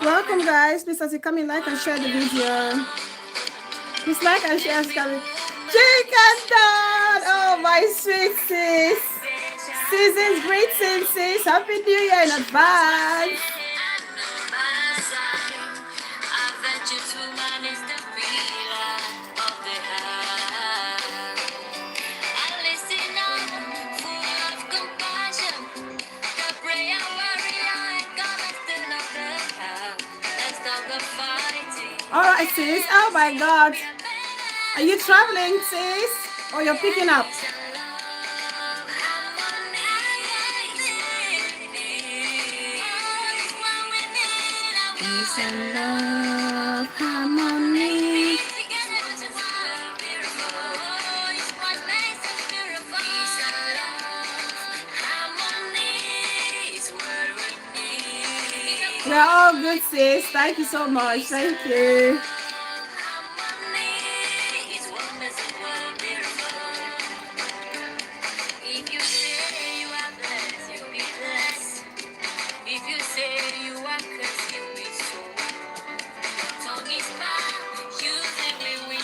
Welcome, guys. Please, as you come in, like and share the video. Please like and share. Chicken Dawn! Oh, my sweet sis. Season's greetings, sis. Happy New Year in advance. All right, sis. Oh my God. Are you traveling, sis? Or you're picking up? Peace and love, harmony. We're all good, sis. Thank you so much. Thank you.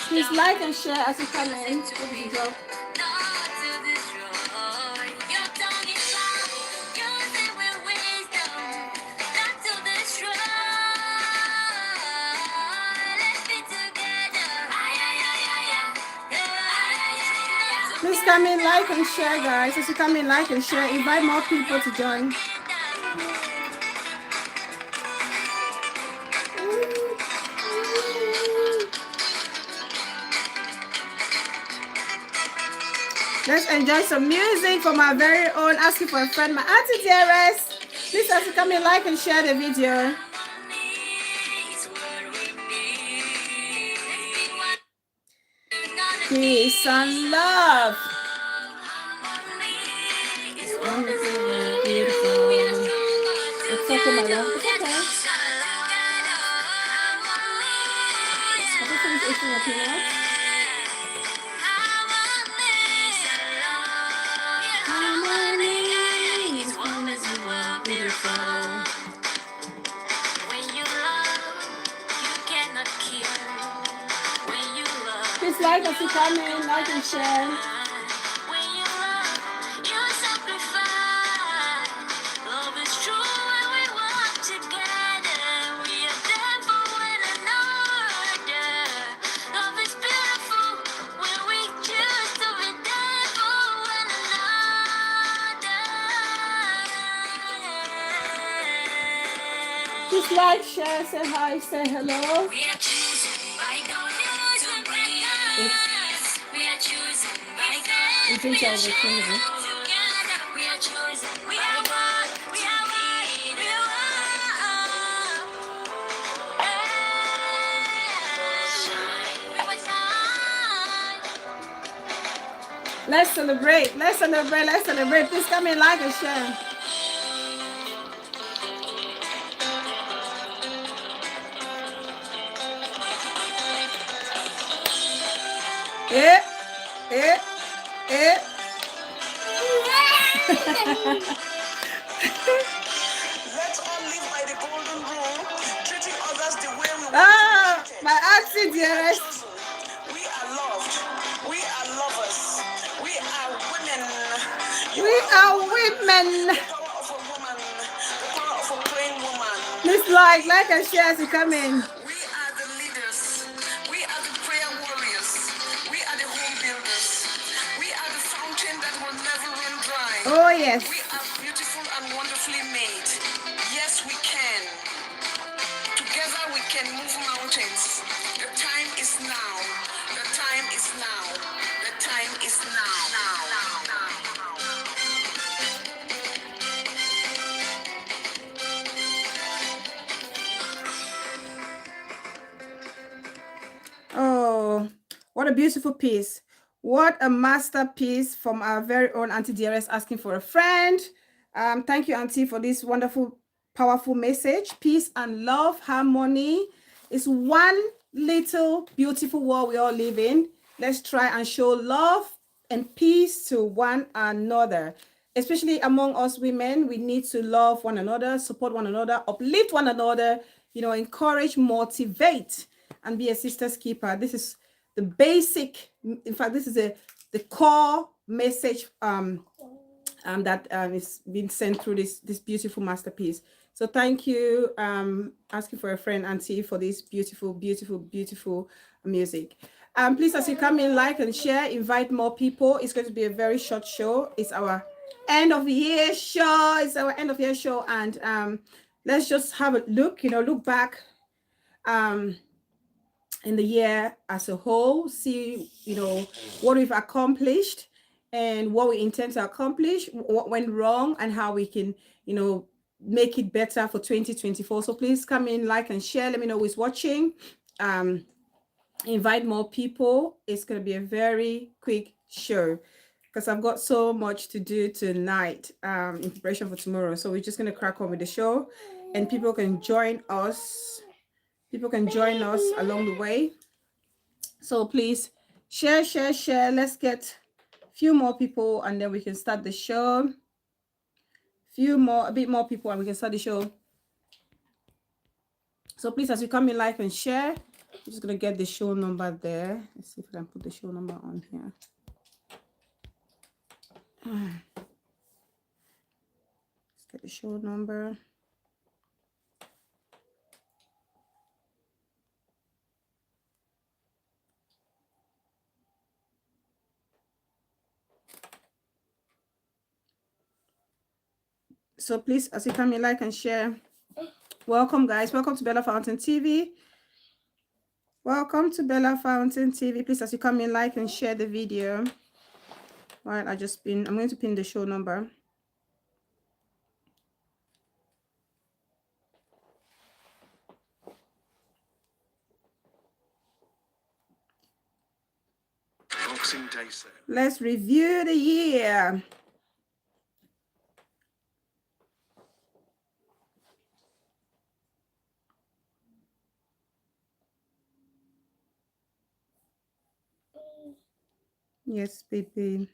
Please like and share as you come in. Please come in, like and share, guys. As you come in, like and share, invite more people to join. Let's enjoy some music from our very own Asking for a Friend, my Auntie Dearest. Please, as you come in, like and share the video. Peace and love. It's wonderful, beautiful. It's okay, my love. It's okay. Please like us to come in, like and share. Please like, share, say hi, say hello. Let's celebrate. Let's celebrate. Let's celebrate. Please come in, like and share. Yeah. Yeah. Yeah. Let's all live by the golden rule, treating others the way we want to be treated. My Auntie Dearest. We are loved. We are lovers. We are women. We are women. The power of a woman. The power of a praying woman. Please like and share as you come in. We are the leaders. We are the prayer warriors. We are the home builders. We are the fountain that will never run dry. Oh, yes. We are beautiful and wonderfully made. Yes, we can. Together we can move mountains. The time is now. The time is now. The time is now. Oh, what a beautiful piece. What a masterpiece from our very own Auntie Dearest asking for a friend. Thank you, Auntie, for this wonderful, powerful message. Peace and love, harmony is one little beautiful world we all live in. Let's try and show love and peace to one another. especially among us women, we need to love one another, support one another, uplift one another, encourage, motivate, and be a sister's keeper. This is the basic, in fact, this is the core message that is being sent through this beautiful masterpiece. So thank you, asking for a friend, Auntie, for this beautiful, beautiful, beautiful music. Please, as you come in, like and share, invite more people. It's going to be a very short show. It's our end of year show. It's our end of year show, and let's just have a look. Look back in the year as a whole. See, what we've accomplished and what we intend to accomplish, what went wrong, and how we can, make it better for 2024. So please come in, like and share. Let me know who's watching. Invite more people. It's going to be a very quick show because I've got so much to do tonight in preparation for tomorrow. So we're just going to crack on with the show, and people can join us. People can join us along the way. So please share. Let's get a few more people, and then we can start the show. A bit more people, and we can start the show. So please, as you come in, like and share. I'm just gonna get the show number there. Let's see if I can put the show number on here. Let's get the show number. So please, as you come in, like and share. Welcome, guys. Welcome to Bella Fountain TV. Welcome to Bella Fountain TV. Please, as you come in, like and share the video. Right, I'm going to pin the show number. Boxing Day sale. Let's review the year. Yes, baby.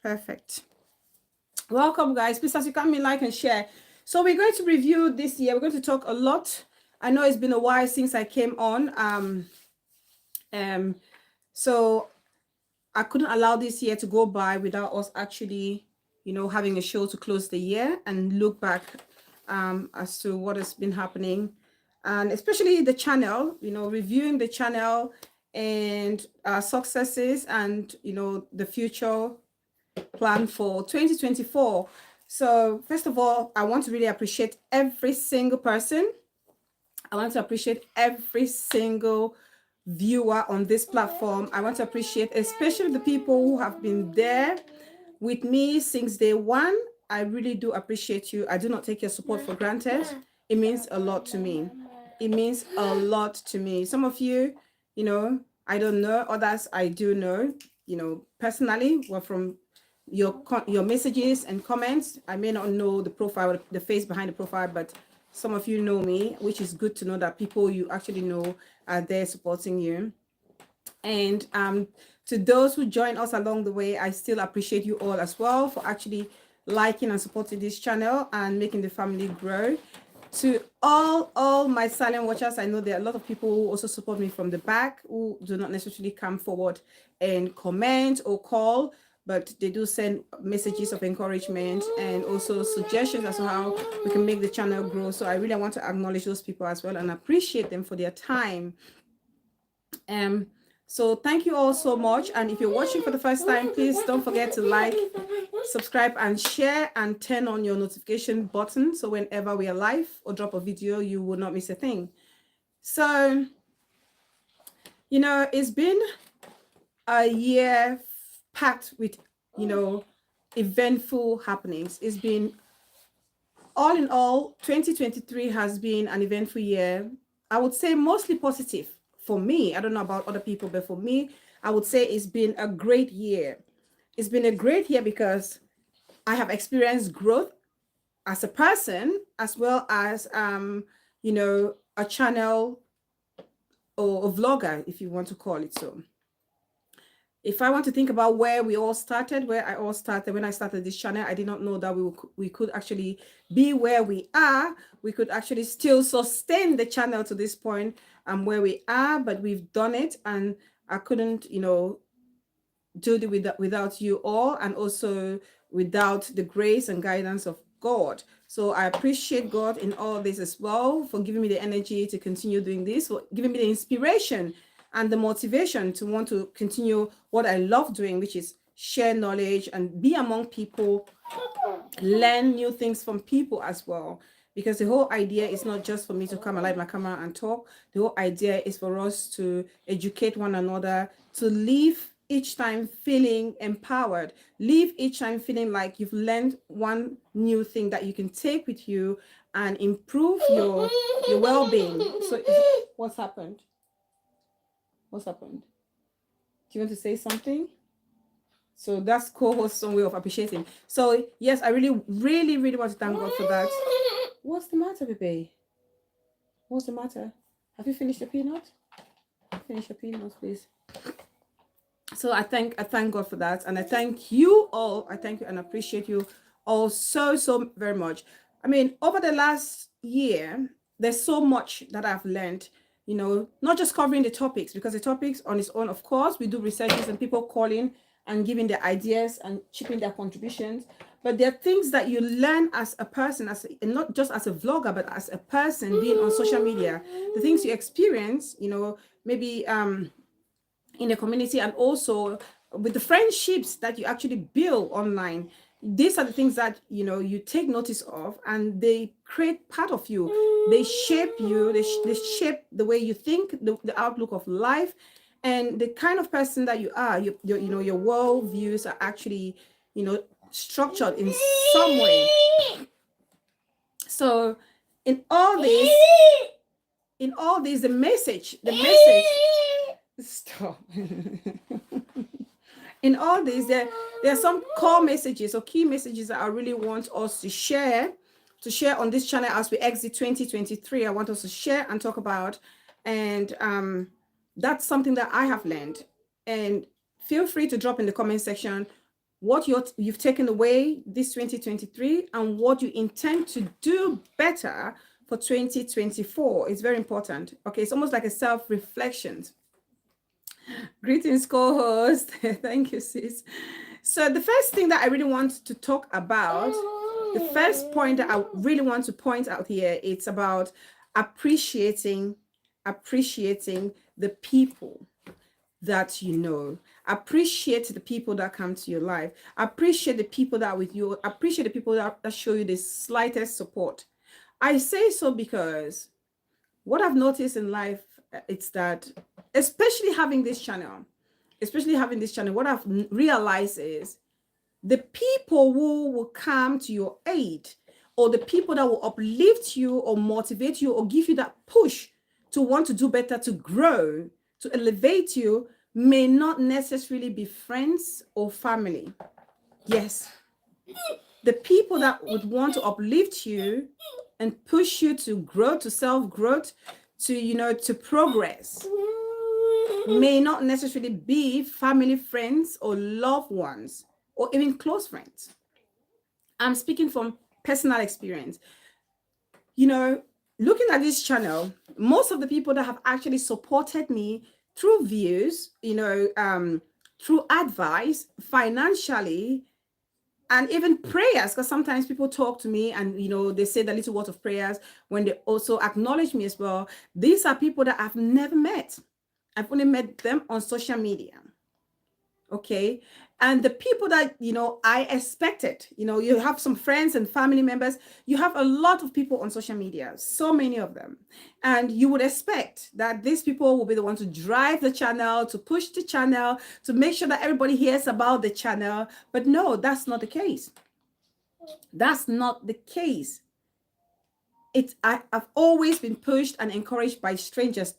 Perfect. Welcome, guys. Please, as you come in, like and share. So we're going to review this year. We're going to talk a lot. I know it's been a while since I came on. So I couldn't allow this year to go by without us actually, having a show to close the year and look back as to what has been happening. And especially the channel, reviewing the channel and successes and, the future plan for 2024. So first of all, I want to really appreciate every single person. I want to appreciate every single viewer on this platform. I want to appreciate especially the people who have been there with me since day one. I really do appreciate you. I do not take your support for granted. It means a lot to me. It means a lot to me. Some of you, I don't know. Others I do know, personally, well, from your messages and comments. I may not know the profile, the face behind the profile, but some of you know me, which is good to know that people you actually know are there supporting you. And to those who join us along the way, I still appreciate you all as well for actually liking and supporting this channel and making the family grow. To all my silent watchers, I know there are a lot of people who also support me from the back who do not necessarily come forward and comment or call, but they do send messages of encouragement and also suggestions as to how we can make the channel grow. So I really want to acknowledge those people as well and appreciate them for their time. So thank you all so much. And if you're watching for the first time, please don't forget to like, subscribe, and share, and turn on your notification button. So whenever we are live or drop a video, you will not miss a thing. So, it's been a year packed with, eventful happenings. It's been, all in all, 2023 has been an eventful year. I would say mostly positive. For me, I don't know about other people, but for me, I would say it's been a great year. It's been a great year because I have experienced growth as a person, as well as, a channel or a vlogger, if you want to call it so. If I want to think about where we all started, where I all started, when I started this channel, I did not know that we could actually be where we are. We could actually still sustain the channel to this point and where we are, but we've done it, and I couldn't, you know, do it without you all, and also without the grace and guidance of God. So I appreciate God in all this as well, for giving me the energy to continue doing this, for giving me the inspiration and the motivation to want to continue what I love doing, which is share knowledge and be among people, learn new things from people as well. Because the whole idea is not just for me to come alive my camera and talk. The whole idea is for us to educate one another, to live each time feeling empowered, live each time feeling like you've learned one new thing that you can take with you and improve your well-being. So what's happened? What's happened? Do you want to say something? So that's co-host some way of appreciating. So yes, I really want to thank God for that. What's the matter, baby? What's the matter? Have you finished the peanut? Finish your peanuts, please. So I thank God for that, and I thank you all. I thank you and appreciate you all so very much. I mean, over the last year, there's so much that I've learned. You know, not just covering the topics, because the topics on its own, of course, we do researches and people calling and giving their ideas and chipping their contributions. But there are things that you learn as a person, not just as a vlogger, but as a person being on social media. The things you experience, you know, maybe in the community, and also with the friendships that you actually build online. These are the things that, you know, you take notice of, and they create part of you. They shape you. They shape the way you think, the outlook of life, and the kind of person that you are. You know, your world views are actually, you know, structured in some way. So in all this, the message stop. In all this, there are some core messages or key messages that I really want us to share on this channel as we exit 2023. I want us to share and talk about, and that's something that I have learned. And feel free to drop in the comment section what you've taken away this 2023 and what you intend to do better for 2024. It's very important. Okay, it's almost like a self-reflection. Greetings, co-host. Thank you, sis. So the first thing that I really want to talk about, the first point that I really want to point out here, it's about appreciating the people that you know. Appreciate the people that come to your life. Appreciate the people that are with you. Appreciate the people that show you the slightest support. I say so because what I've noticed in life, it's that, especially having this channel, what I've realized is the people who will come to your aid, or the people that will uplift you or motivate you or give you that push to want to do better, to grow, to elevate you, may not necessarily be friends or family. Yes, the people that would want to uplift you and push you to grow, to self-growth, to, you know, to progress, may not necessarily be family, friends, or loved ones, or even close friends. I'm speaking from personal experience. You know, looking at this channel, most of the people that have actually supported me through views, you know, through advice, financially, and even prayers, because sometimes people talk to me and, you know, they say the little word of prayers when they also acknowledge me as well. These are people that I've never met. I've only met them on social media. Okay. And the people that, you know, I expected, you know, you have some friends and family members, you have a lot of people on social media, so many of them. And you would expect that these people will be the ones to drive the channel, to push the channel, to make sure that everybody hears about the channel. But no, that's not the case. That's not the case. I've always been pushed and encouraged by strangers,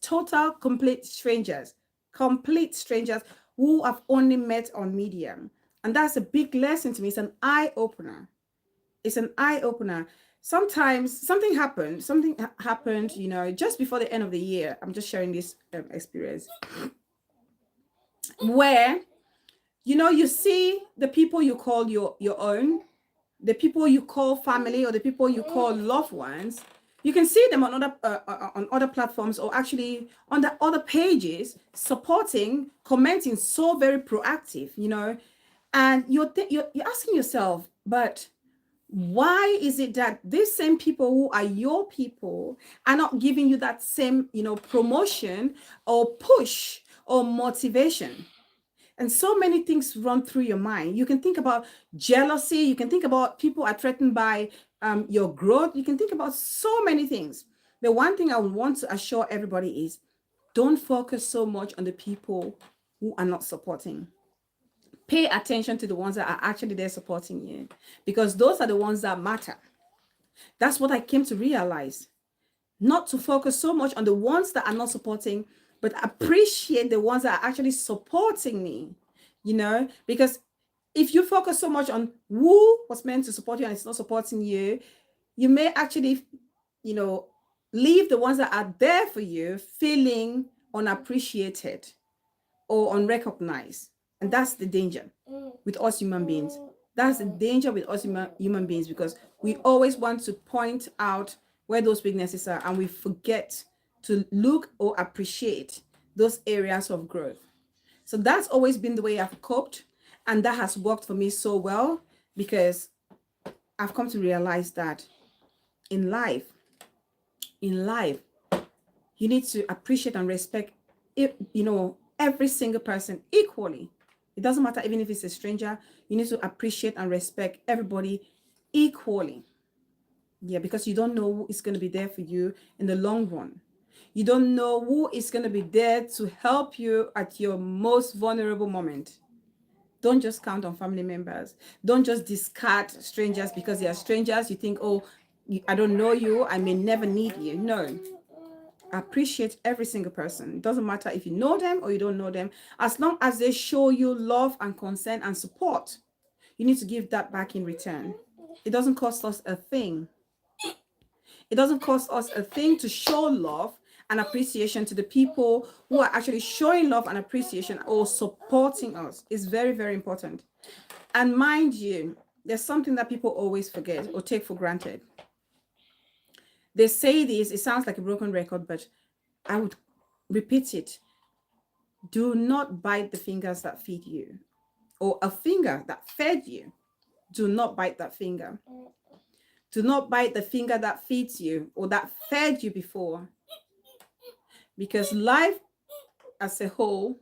complete strangers who I've only met on Medium. And that's a big lesson to me. It's an eye-opener. It's an eye-opener. sometimes something happened, you know, just before the end of the year. I'm just sharing this experience where, you know, you see the people you call your own, the people you call family, or the people you call loved ones. You can see them on other platforms, or actually on the other pages, supporting, commenting, so very proactive, you know. And you're asking yourself, but why is it that these same people who are your people are not giving you that same, you know, promotion or push or motivation? And so many things run through your mind. You can think about jealousy. You can think about people are threatened by your growth. You can think about so many things. The one thing I would want to assure everybody is, don't focus so much on the people who are not supporting. Pay attention to the ones that are actually there supporting you, because those are the ones that matter. That's what I came to realize. Not to focus so much on the ones that are not supporting, but appreciate the ones that are actually supporting me, you know, because if you focus so much on who was meant to support you and it's not supporting you, you may actually, you know, leave the ones that are there for you feeling unappreciated or unrecognized. And that's the danger with us human beings. That's the danger with us human beings, because we always want to point out where those weaknesses are, and we forget to look or appreciate those areas of growth. So that's always been the way I've coped, and that has worked for me so well, because I've come to realize that in life, you need to appreciate and respect it, you know, every single person equally. It doesn't matter, even if it's a stranger, you need to appreciate and respect everybody equally. Yeah, because you don't know who is going to be there for you in the long run. You don't know who is going to be there to help you at your most vulnerable moment. Don't just count on family members. Don't just discard strangers because they are strangers. You think, oh, I don't know you, I may never need you. No. Appreciate every single person. It doesn't matter if you know them or you don't know them. As long as they show you love and concern and support, you need to give that back in return. It doesn't cost us a thing. It doesn't cost us a thing to show love and appreciation to the people who are actually showing love and appreciation or supporting us. It's very, very important. And mind you, there's something that people always forget or take for granted. They say this, it sounds like a broken record, but I would repeat it. Do not bite the fingers that feed you, or a finger that fed you. Do not bite that finger. Do not bite the finger that feeds you or that fed you before. Because life as a whole,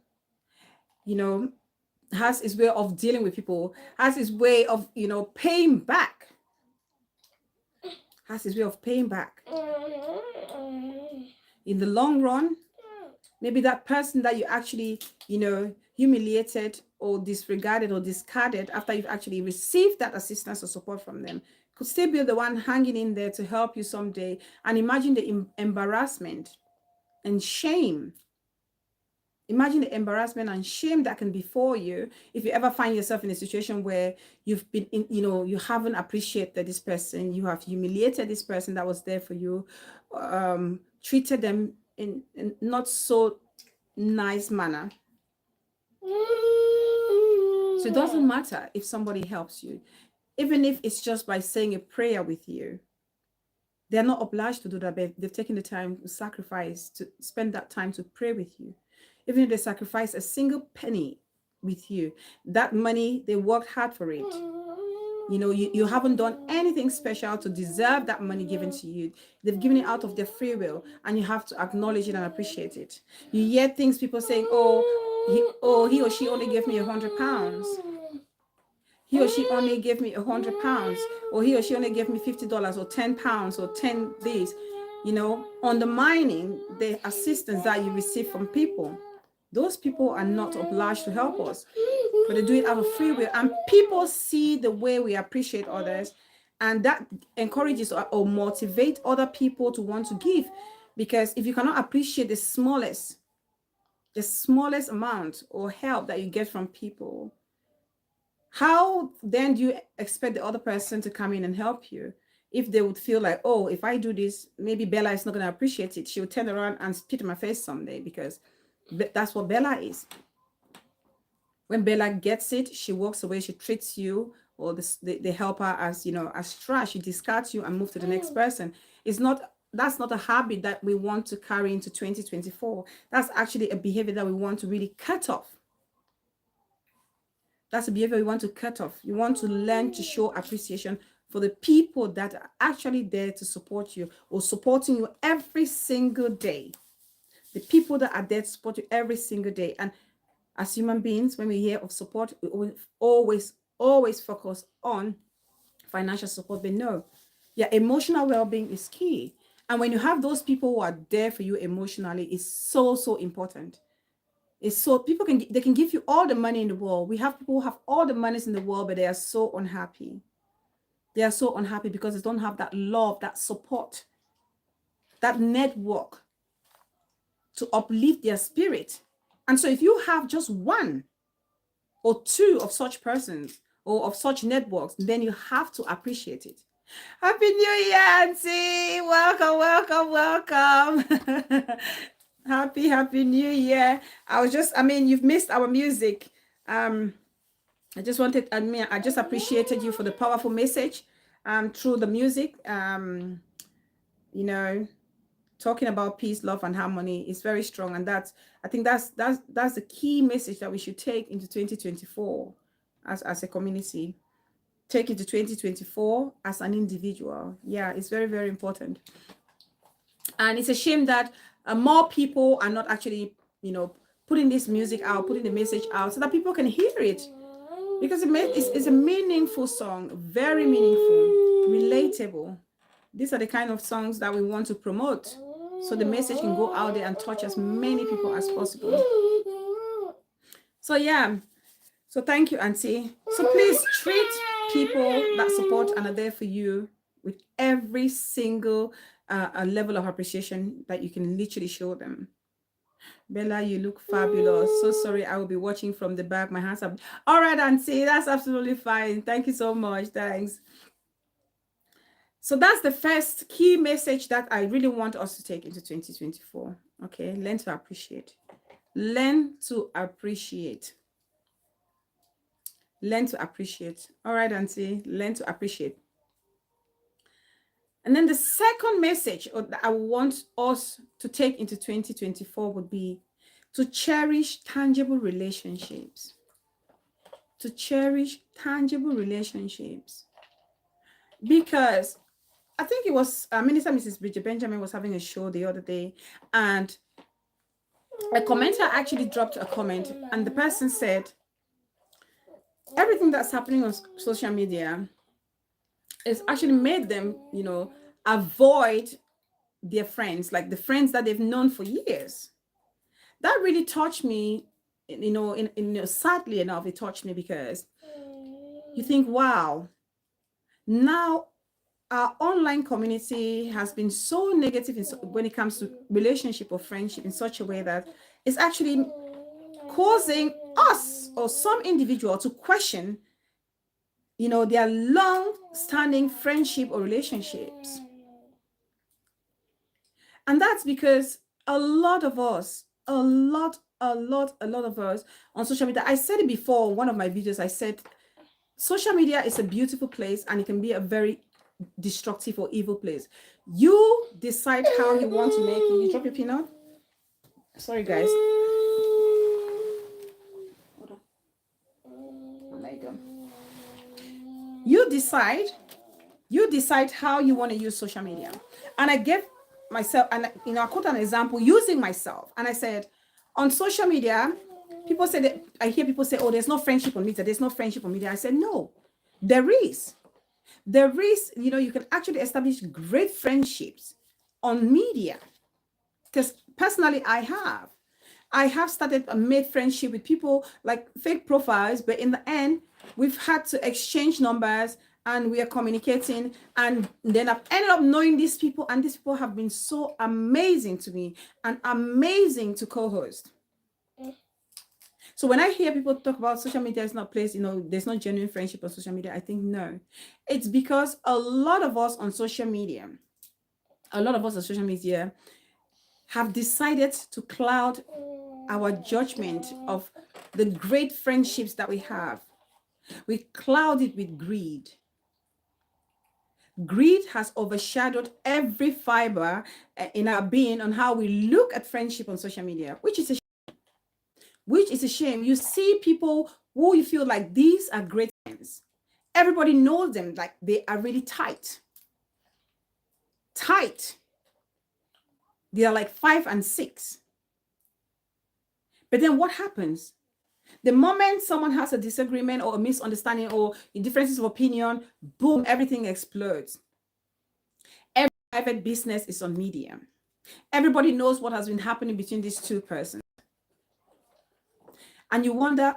you know, has its way of dealing with people, has its way of, you know, paying back. Has its way of paying back. In the long run, maybe that person that you actually, you know, humiliated or disregarded or discarded after you've actually received that assistance or support from them could still be the one hanging in there to help you someday. And imagine the embarrassment and shame. Imagine the embarrassment and shame that can befall you if you ever find yourself in a situation where you've been in, you know, you haven't appreciated this person, you have humiliated this person that was there for you, treated them in not so nice manner. So it doesn't matter if somebody helps you, even if it's just by saying a prayer with you. They're not obliged to do that, but they've taken the time to sacrifice, to spend that time to pray with you. Even if they sacrifice a single penny with you, that money, they worked hard for it. You know, you haven't done anything special to deserve that money given to you. They've given it out of their free will, and you have to acknowledge it and appreciate it. You hear things people saying, he or she only gave me £100. He or she only gave me £100, or he or she only gave me $50 or £10 or 10 days. You know, undermining the assistance that you receive from people. Those people are not obliged to help us, but they do it out of free will. And people see the way we appreciate others, and that encourages or motivates other people to want to give. Because if you cannot appreciate the smallest amount or help that you get from people, how then do you expect the other person to come in and help you? if they would feel like, oh, if I do this, maybe Bella is not going to appreciate it. She'll turn around and spit in my face someday, because that's what Bella is. When Bella gets it, she walks away, she treats you or the helper as, as trash. She discards you and move to the next person. That's not a habit that we want to carry into 2024. That's actually a behavior that we want to really cut off. That's a behavior we want to cut off. You want to learn to show appreciation for the people that are actually there to support you or supporting you every single day. The people that are there to support you every single day. And as human beings, when we hear of support, we always focus on financial support. But no, yeah, emotional well-being is key. And when you have those people who are there for you emotionally, it's so important. It's so they can give you all the money in the world. We have people who have all the monies in the world, but they are so unhappy. They are so unhappy because they don't have that love, that support, that network to uplift their spirit. And so if you have just one or two of such persons or of such networks, then you have to appreciate it. Happy New Year, Auntie. Welcome. Happy New Year. You've missed our music. I just appreciated you for the powerful message through the music. Talking about peace, love, and harmony is very strong, and I think that's the key message that we should take into 2024 as a community. Take into 2024 as an individual. Yeah, it's very, very important. And it's a shame that more people are not actually, putting this music out, putting the message out so that people can hear it. Because it's a meaningful song, very meaningful, relatable. These are the kind of songs that we want to promote, so the message can go out there and touch as many people as possible. So yeah, so thank you, Auntie. So please treat people that support and are there for you with every single level of appreciation that you can literally show them. Bella, you look fabulous. So sorry, I will be watching from the back. My hands up. All right, Auntie, that's absolutely fine. Thank you so much. Thanks. So that's the first key message that I really want us to take into 2024. Okay, learn to appreciate. Learn to appreciate. Learn to appreciate. All right, Auntie, learn to appreciate. And then the second message that I want us to take into 2024 would be to cherish tangible relationships. To cherish tangible relationships. Because I think it was Minister Mrs. Bridget Benjamin was having a show the other day, and a commenter actually dropped a comment, and the person said, everything that's happening on social media is actually made them, avoid their friends, like the friends that they've known for years. That really touched me, sadly enough, it touched me, because you think, wow, now our online community has been so negative when it comes to relationship or friendship in such a way that it's actually causing us or some individual to question, their long-standing friendship or relationships. And that's because a lot of us on social media, I said it before in one of my videos, I said, social media is a beautiful place and it can be a very destructive or evil place. You decide how you want to make it. You drop your peanut? Sorry, guys. Hold on. Oh my God. You decide how you want to use social media. And I gave myself, and I quote an example using myself. And I said, on social media, people say that, I hear people say, oh, there's no friendship on media. There's no friendship on media. I said, no, there is. There is, you can actually establish great friendships on media. Because personally, I have started made friendship with people like fake profiles, but in the end, we've had to exchange numbers and we are communicating. And then I've ended up knowing these people, and these people have been so amazing to me and amazing to co-host. So when I hear people talk about social media is not place, there's no genuine friendship on social media, I think no. It's because a lot of us on social media have decided to cloud our judgment of the great friendships that we have. We cloud it with greed. Greed has overshadowed every fiber in our being on how we look at friendship on social media, which is a shame. You see people who you feel like these are great friends. Everybody knows them, like they are really tight. They are like 5 and 6. But then what happens? The moment someone has a disagreement or a misunderstanding or differences of opinion, boom, everything explodes. Every private business is on media. Everybody knows what has been happening between these two persons. And you wonder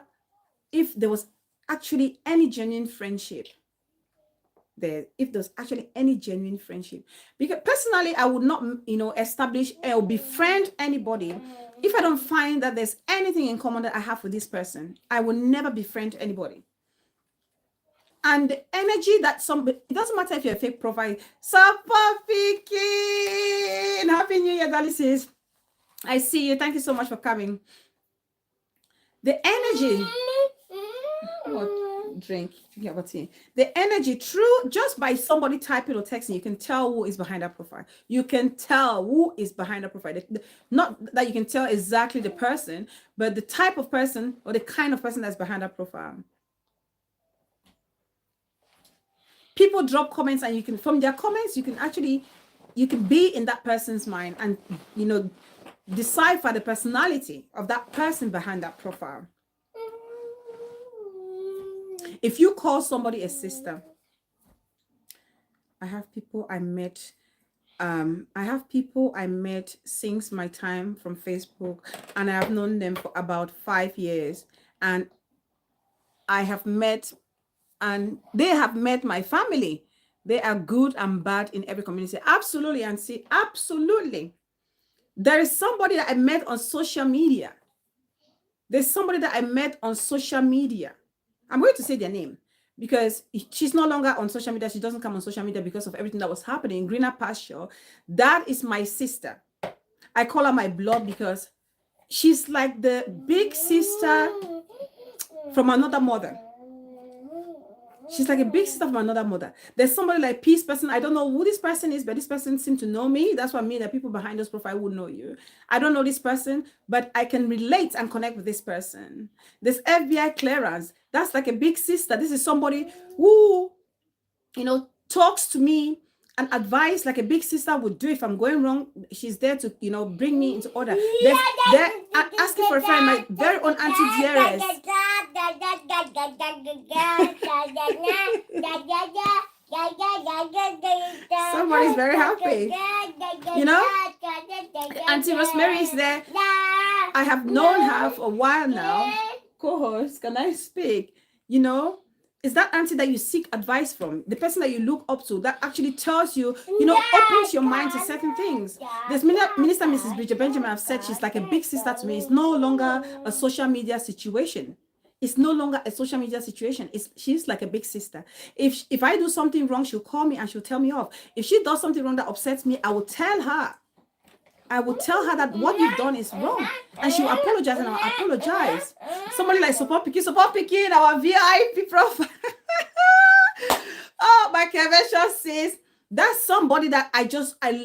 if there was actually any genuine friendship there, because personally, I would not, establish or befriend anybody if I don't find that there's anything in common that I have with this person. I will never befriend anybody. And the energy that it doesn't matter if you're a fake profile. Sapafiki, Happy New Year, Dalisis. I see you. Thank you so much for coming. The energy. Drink your tea. The energy, true, just by somebody typing or texting, you can tell who is behind that profile. You can tell who is behind that profile. Not that you can tell exactly the person, but the type of person or the kind of person that's behind that profile. People drop comments, and from their comments, you can be in that person's mind and decipher the personality of that person behind that profile. If you call somebody a sister, I have people I met since my time from Facebook, and I have known them for about 5 years, and they have met my family. They are good and bad in every community. Absolutely, and see, absolutely. There is somebody that I met on social media. I'm going to say their name because she's no longer on social media. She doesn't come on social media because of everything that was happening in greener pasture. That is my sister. I call her my blood because she's like the big sister from another mother. She's like a big sister from another mother. There's somebody like Peace Person. I don't know who this person is, but this person seems to know me. That's what I mean, that people behind this profile would know you. I don't know this person, but I can relate and connect with this person. This FBI clearance, that's like a big sister. This is somebody who, talks to me and advice like a big sister would do if I'm going wrong. She's there to, bring me into order. They're asking for a friend, my very own Auntie Dearest. Somebody's very happy. Auntie Rosemary is there. I have known her for a while now. Co-host, can I speak? Is that auntie that you seek advice from, the person that you look up to, that actually tells you, opens your mind to certain things. There's Minister Mrs. Bridget Benjamin have said she's like a big sister to me. It's no longer a social media situation. She's like a big sister. If I do something wrong, she'll call me and she'll tell me off. If she does something wrong that upsets me, I will tell her that what you've done is wrong, and she will apologize, and I'll apologize. Somebody like Support Picking, our VIP profile. Oh, my Kevesha says that's somebody that I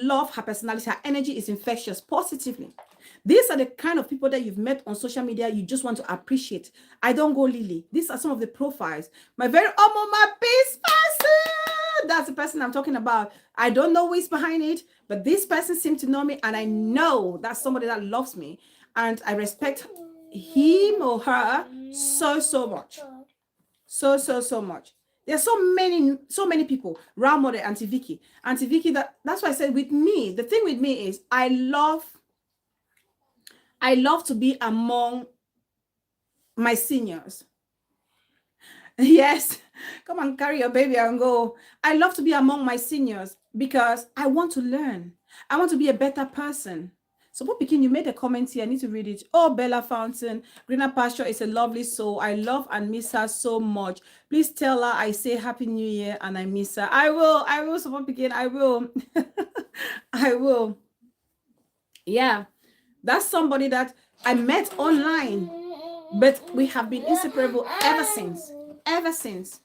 love her personality. Her energy is infectious, positively. These are the kind of people that you've met on social media. You just want to appreciate. I don't go Lily. These are some of the profiles. My very my peace person. That's the person I'm talking about. I don't know who is behind it, but this person seems to know me, and I know that's somebody that loves me, and I respect him or her so much. So much. There's so many people. Round model, Auntie Vicky, that's why I said with me, the thing with me is I love to be among my seniors. Yes, come and carry your baby and go. I love to be among my seniors because I want to learn. I want to be a better person. So, Pop Pikin, you made a comment here. I need to read it. Oh, Bella Fountain, Greener Pasture is a lovely soul. I love and miss her so much. Please tell her I say Happy New Year and I miss her. I will, so Pop Pikin, I will. I will. Yeah, that's somebody that I met online, but we have been inseparable ever since. Ever since.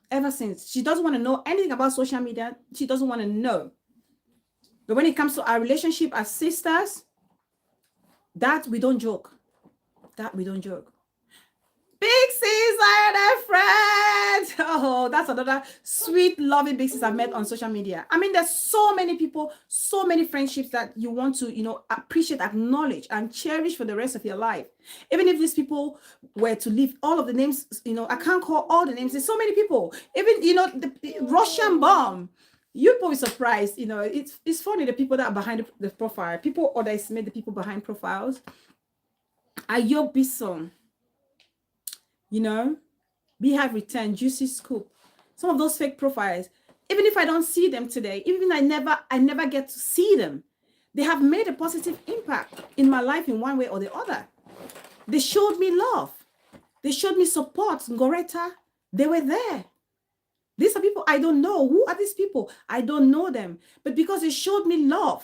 Ever since. She doesn't want to know anything about social media. She doesn't want to know. But when it comes to our relationship as sisters, that we don't joke. That we don't joke. Big sis, I had a friend. Oh, that's another sweet, loving big sis I've met on social media. I mean, there's so many people, so many friendships that you want to, you know, appreciate, acknowledge, and cherish for the rest of your life. Even if these people were to leave all of the names, you know, I can't call all the names. There's so many people. Even, you know, the Russian bomb. You'll probably surprised, you know, it's funny, the people that are behind the profile, people underestimate the people behind profiles. Ayo Bison, you know, Beehive Return, Juicy Scoop, some of those fake profiles, even if I don't see them today, even I never get to see them, they have made a positive impact in my life in one way or the other. They showed me love. They showed me support. Ngoreta, they were there. These are people I don't know. Who are these people? I don't know them. But because they showed me love,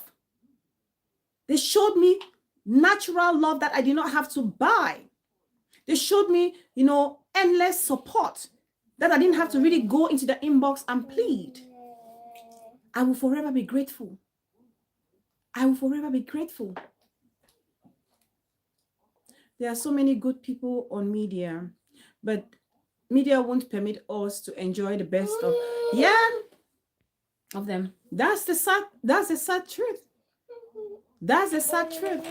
they showed me natural love that I did not have to buy. They showed me, you know, endless support that I didn't have to really go into the inbox and plead. I will forever be grateful. I will forever be grateful. There are so many good people on media, but media won't permit us to enjoy the best of them. That's the sad truth. That's the sad truth.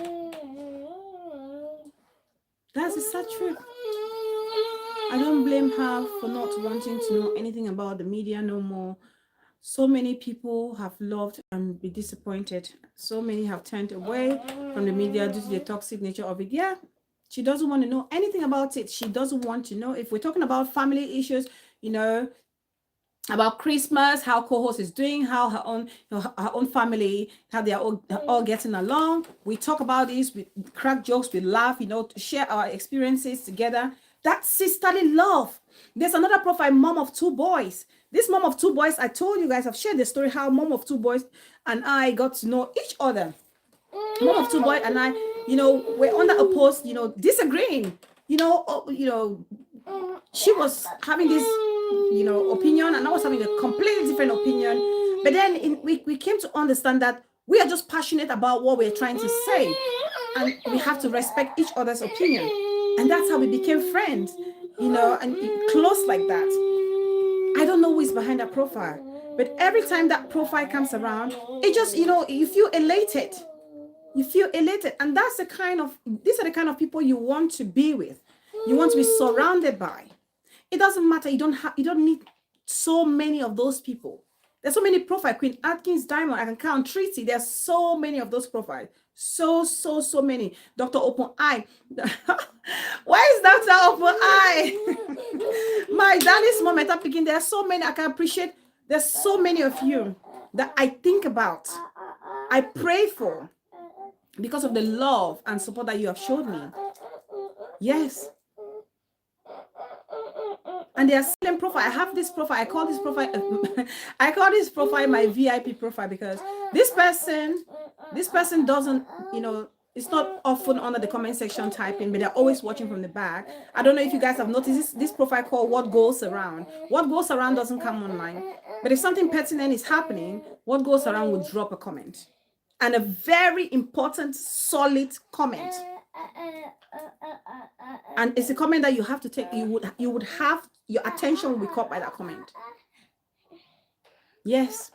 That's the sad truth. I don't blame her for not wanting to know anything about the media no more. So many people have loved and be disappointed. So many have turned away from the media due to the toxic nature of it. Yeah. She doesn't want to know anything about it. She doesn't want to know. If we're talking about family issues, you know, about Christmas, how co-host is doing, how her own family, how they are all getting along. We talk about this, we crack jokes, we laugh, you know, to share our experiences together. That's sisterly love. There's another profile, mom of two boys. This mom of two boys, I told you guys, I've shared the story how mom of two boys and I got to know each other. Mom of two boys and I, you know, we're under a post, you know, disagreeing, you know, she was having this, you know, opinion and I was having a completely different opinion. But then we came to understand that we are just passionate about what we're trying to say and we have to respect each other's opinion. And that's how we became friends, you know, and close like that. I don't know who is behind that profile, but every time that profile comes around, it just, you know, you feel elated. You feel elated, and these are the kind of people you want to be with. You want to be surrounded by. It doesn't matter. You don't need so many of those people. There's so many profiles. Queen Atkins, Diamond, I can count Treaty. There's so many of those profiles. So many. Dr. Open Eye. Where is Dr. Open Eye? My Danny's moment I'm picking. There are so many I can appreciate. There's so many of you that I think about. I pray for. Because of the love and support that you have showed me. Yes. And they are selling profile. I have this profile. I call this profile my VIP profile because this person doesn't, you know, it's not often under the comment section typing, but they're always watching from the back. I don't know if you guys have noticed this profile called What Goes Around. What Goes Around doesn't come online. But if something pertinent is happening, What Goes Around will drop a comment. And a very important, solid comment. And it's a comment that you have to take. You would have your attention will be caught by that comment. Yes.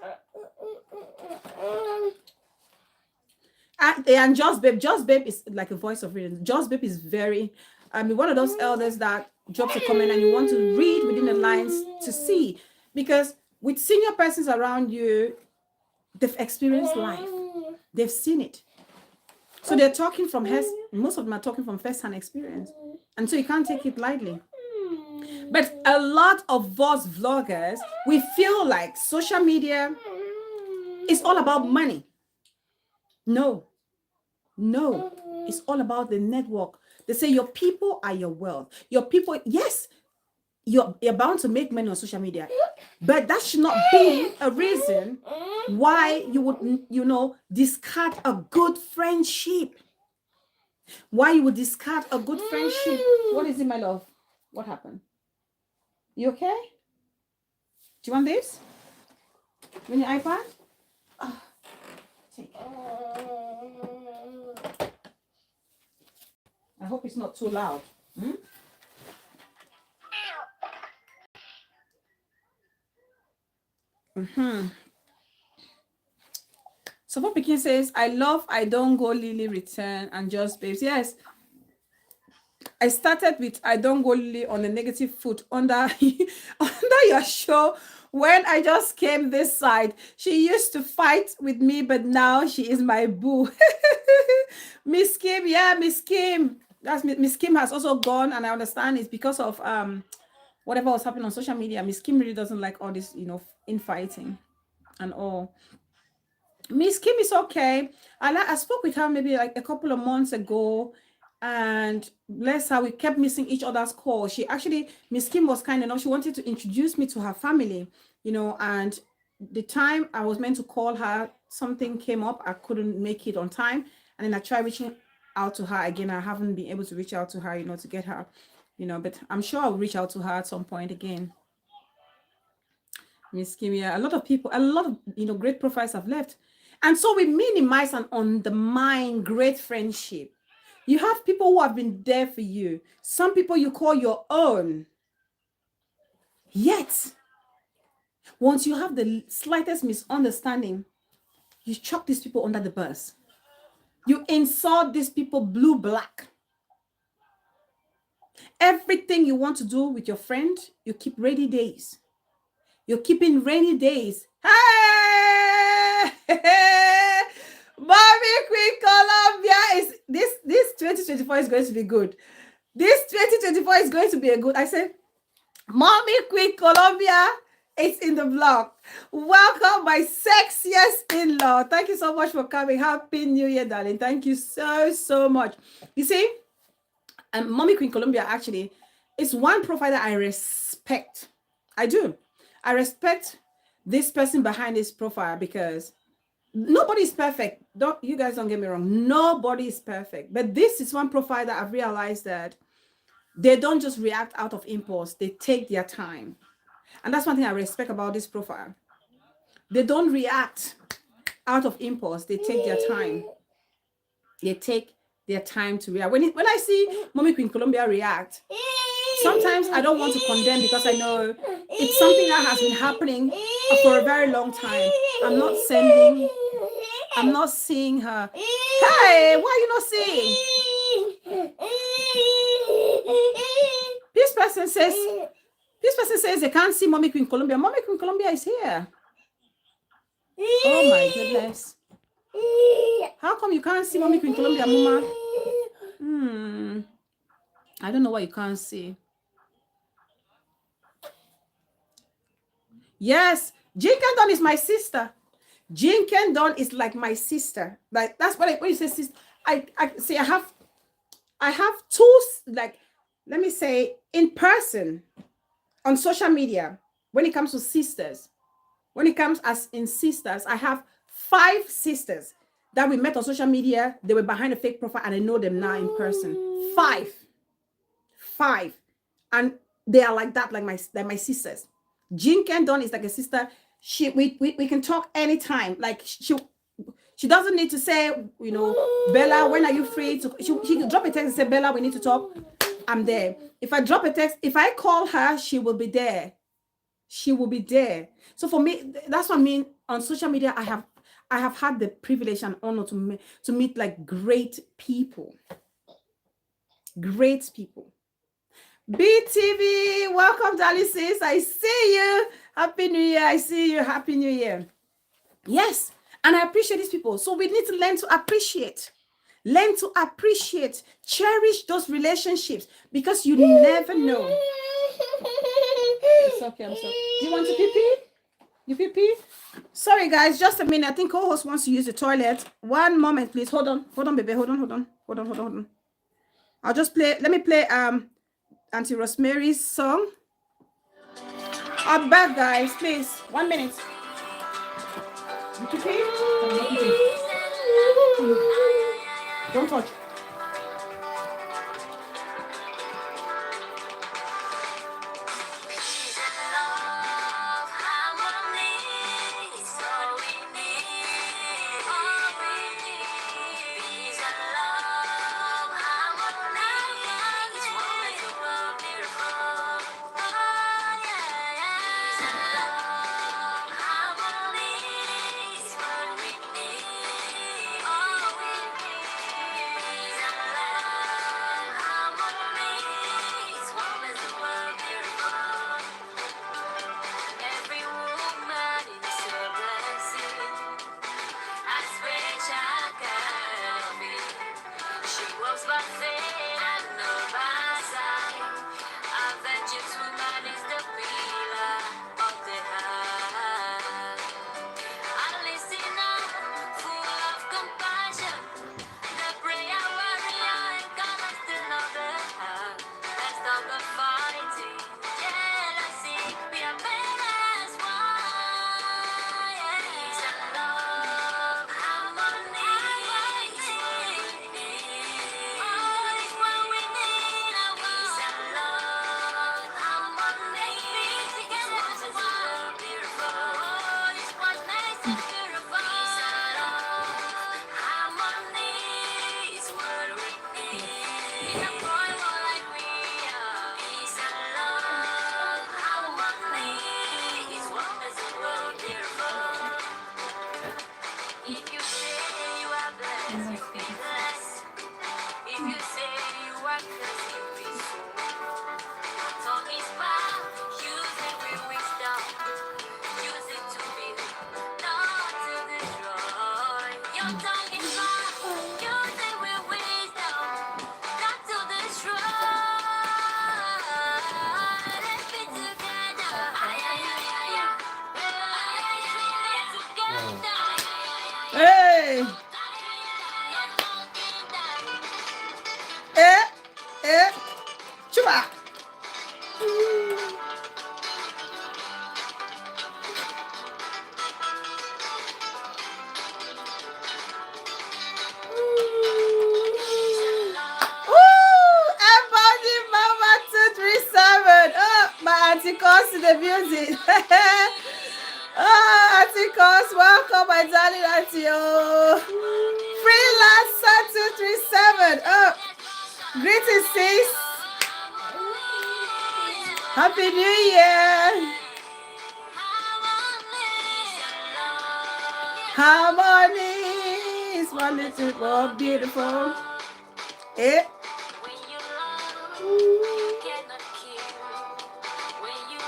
And Just Babe is like a voice of reading. Just Babe is very, one of those elders that drops a comment and you want to read within the lines to see, because with senior persons around you, they've experienced life. They've seen it. So they're talking from most of them are talking from first-hand experience. And so you can't take it lightly. But a lot of us vloggers, we feel like social media is all about money. No. No, it's all about the network. They say your people are your wealth. Your people, yes, you're bound to make money on social media, but that should not be a reason why you would, discard a good friendship. Why you would discard a good friendship? What is it, my love? What happened? You okay? Do you want this? Want your iPad? Oh, take it. I hope it's not too loud. So what Pekin says, I love, I don't go Lily return and just babes. Yes. I started with I don't go Lily on a negative foot under under your show when I just came this side. She used to fight with me, but now she is my boo. Miss Kim, yeah, Miss Kim. That's Miss Kim has also gone, and I understand it's because of whatever was happening on social media. Miss Kim really doesn't like all this, infighting and all. Miss Kim is okay. I spoke with her maybe like a couple of months ago, and bless her, we kept missing each other's calls. She actually, Miss Kim was kind enough. She wanted to introduce me to her family, and the time I was meant to call her, something came up. I couldn't make it on time. And then I tried reaching out to her again. I haven't been able to reach out to her, to get her, but I'm sure I'll reach out to her at some point again. Miss Kim, yeah, a lot of great profiles have left. And so we minimize and undermine great friendship. You have people who have been there for you. Some people you call your own. Yet, once you have the slightest misunderstanding, you chuck these people under the bus. You insult these people blue, black. Everything you want to do with your friend, you keep rainy days. You're keeping rainy days. Hey! Mommy Queen Columbia is this 2024 is going to be good. This 2024 is going to be a good. I said, Mommy Queen Columbia is in the vlog. Welcome, my sexiest in-law. Thank you so much for coming. Happy New Year, darling. Thank you so much. You see, Mommy Queen Columbia actually is one profile that I respect. I do. I respect this person behind this profile because nobody is perfect. You guys don't get me wrong. Nobody is perfect. But this is one profile that I've realized that they don't just react out of impulse. They take their time. And that's one thing I respect about this profile. They don't react out of impulse. They take their time. They take their time to react. When I see Mommy Queen Columbia react, sometimes I don't want to condemn because I know it's something that has been happening for a very long time. I'm not seeing her. Hey, why are you not seeing? This person says they can't see Mommy Queen Columbia. Mommy Queen Columbia is here. Oh my goodness. How come you can't see Mommy Queen Columbia, Mama? I don't know what you can't see. Yes, Jean Kendon is my sister. Jean Kendon is like my sister. Like that's what when you say sister, I say I have two, like, let me say, in person on social media. When it comes to sisters, when it comes as in sisters, I have 5 sisters that we met on social media. They were behind a fake profile, and I know them now in person. 5, and they are like that, like my sisters. Jean Kendon is like a sister. We can talk anytime. Like she doesn't need to say, Bella, when are you free? She can drop a text and say, Bella, we need to talk. I'm there. If I drop a text, if I call her, she will be there. She will be there. So for me, that's what I mean. On social media, I have had the privilege and honor to meet like great people. Great people. BTV, welcome, darling sis. I see you. Happy New Year. I see you. Happy New Year. Yes, and I appreciate these people. So we need to learn to appreciate. Learn to appreciate. Cherish those relationships because you never know. It's okay, I'm sorry. Do you want to pee-pee? You pee? Sorry, guys, just a minute. I think co-host wants to use the toilet. One moment, please. Hold on, baby. Hold on. I'll just play. Let me play Auntie Rosemary's song. I'm back, guys. Please, 1 minute. You pee? Don't touch. Hey! Chua! Mama 237. Oh, my auntie calls to the music. Oh, Auntie Cos, welcome, my darling auntie. Oh, Freelancer 237. Oh, greetings, sis. Happy New Year. Harmony is wonderful, more beautiful. Eh?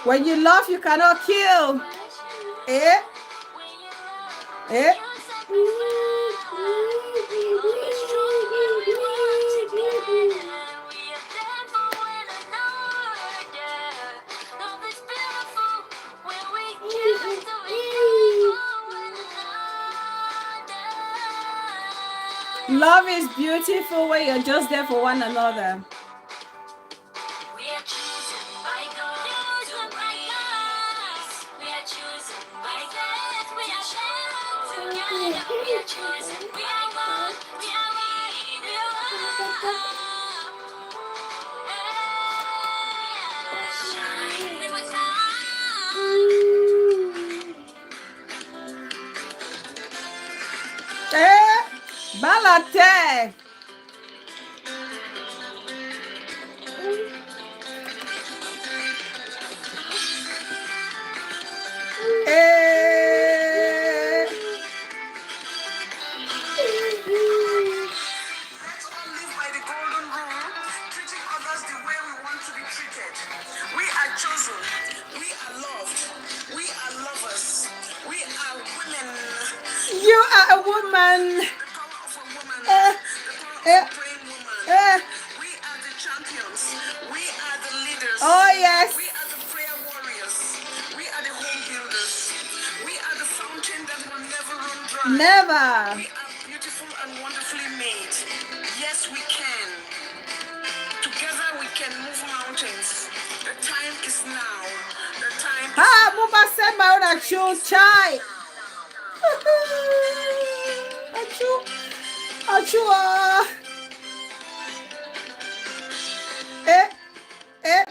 When you love, you cannot kill. Eh? Eh? Love is beautiful when you're just there for one another. Balate. You are a woman. We are the champions. We are the leaders. Oh, yes. We are the prayer warriors. We are the home builders. Never. We are beautiful and wonderfully made. Yes, we can. Together we can move mountains. The time is now. The time is Ah, now. Mama said my own achu chai. Achu. Achu. Eh. Eh.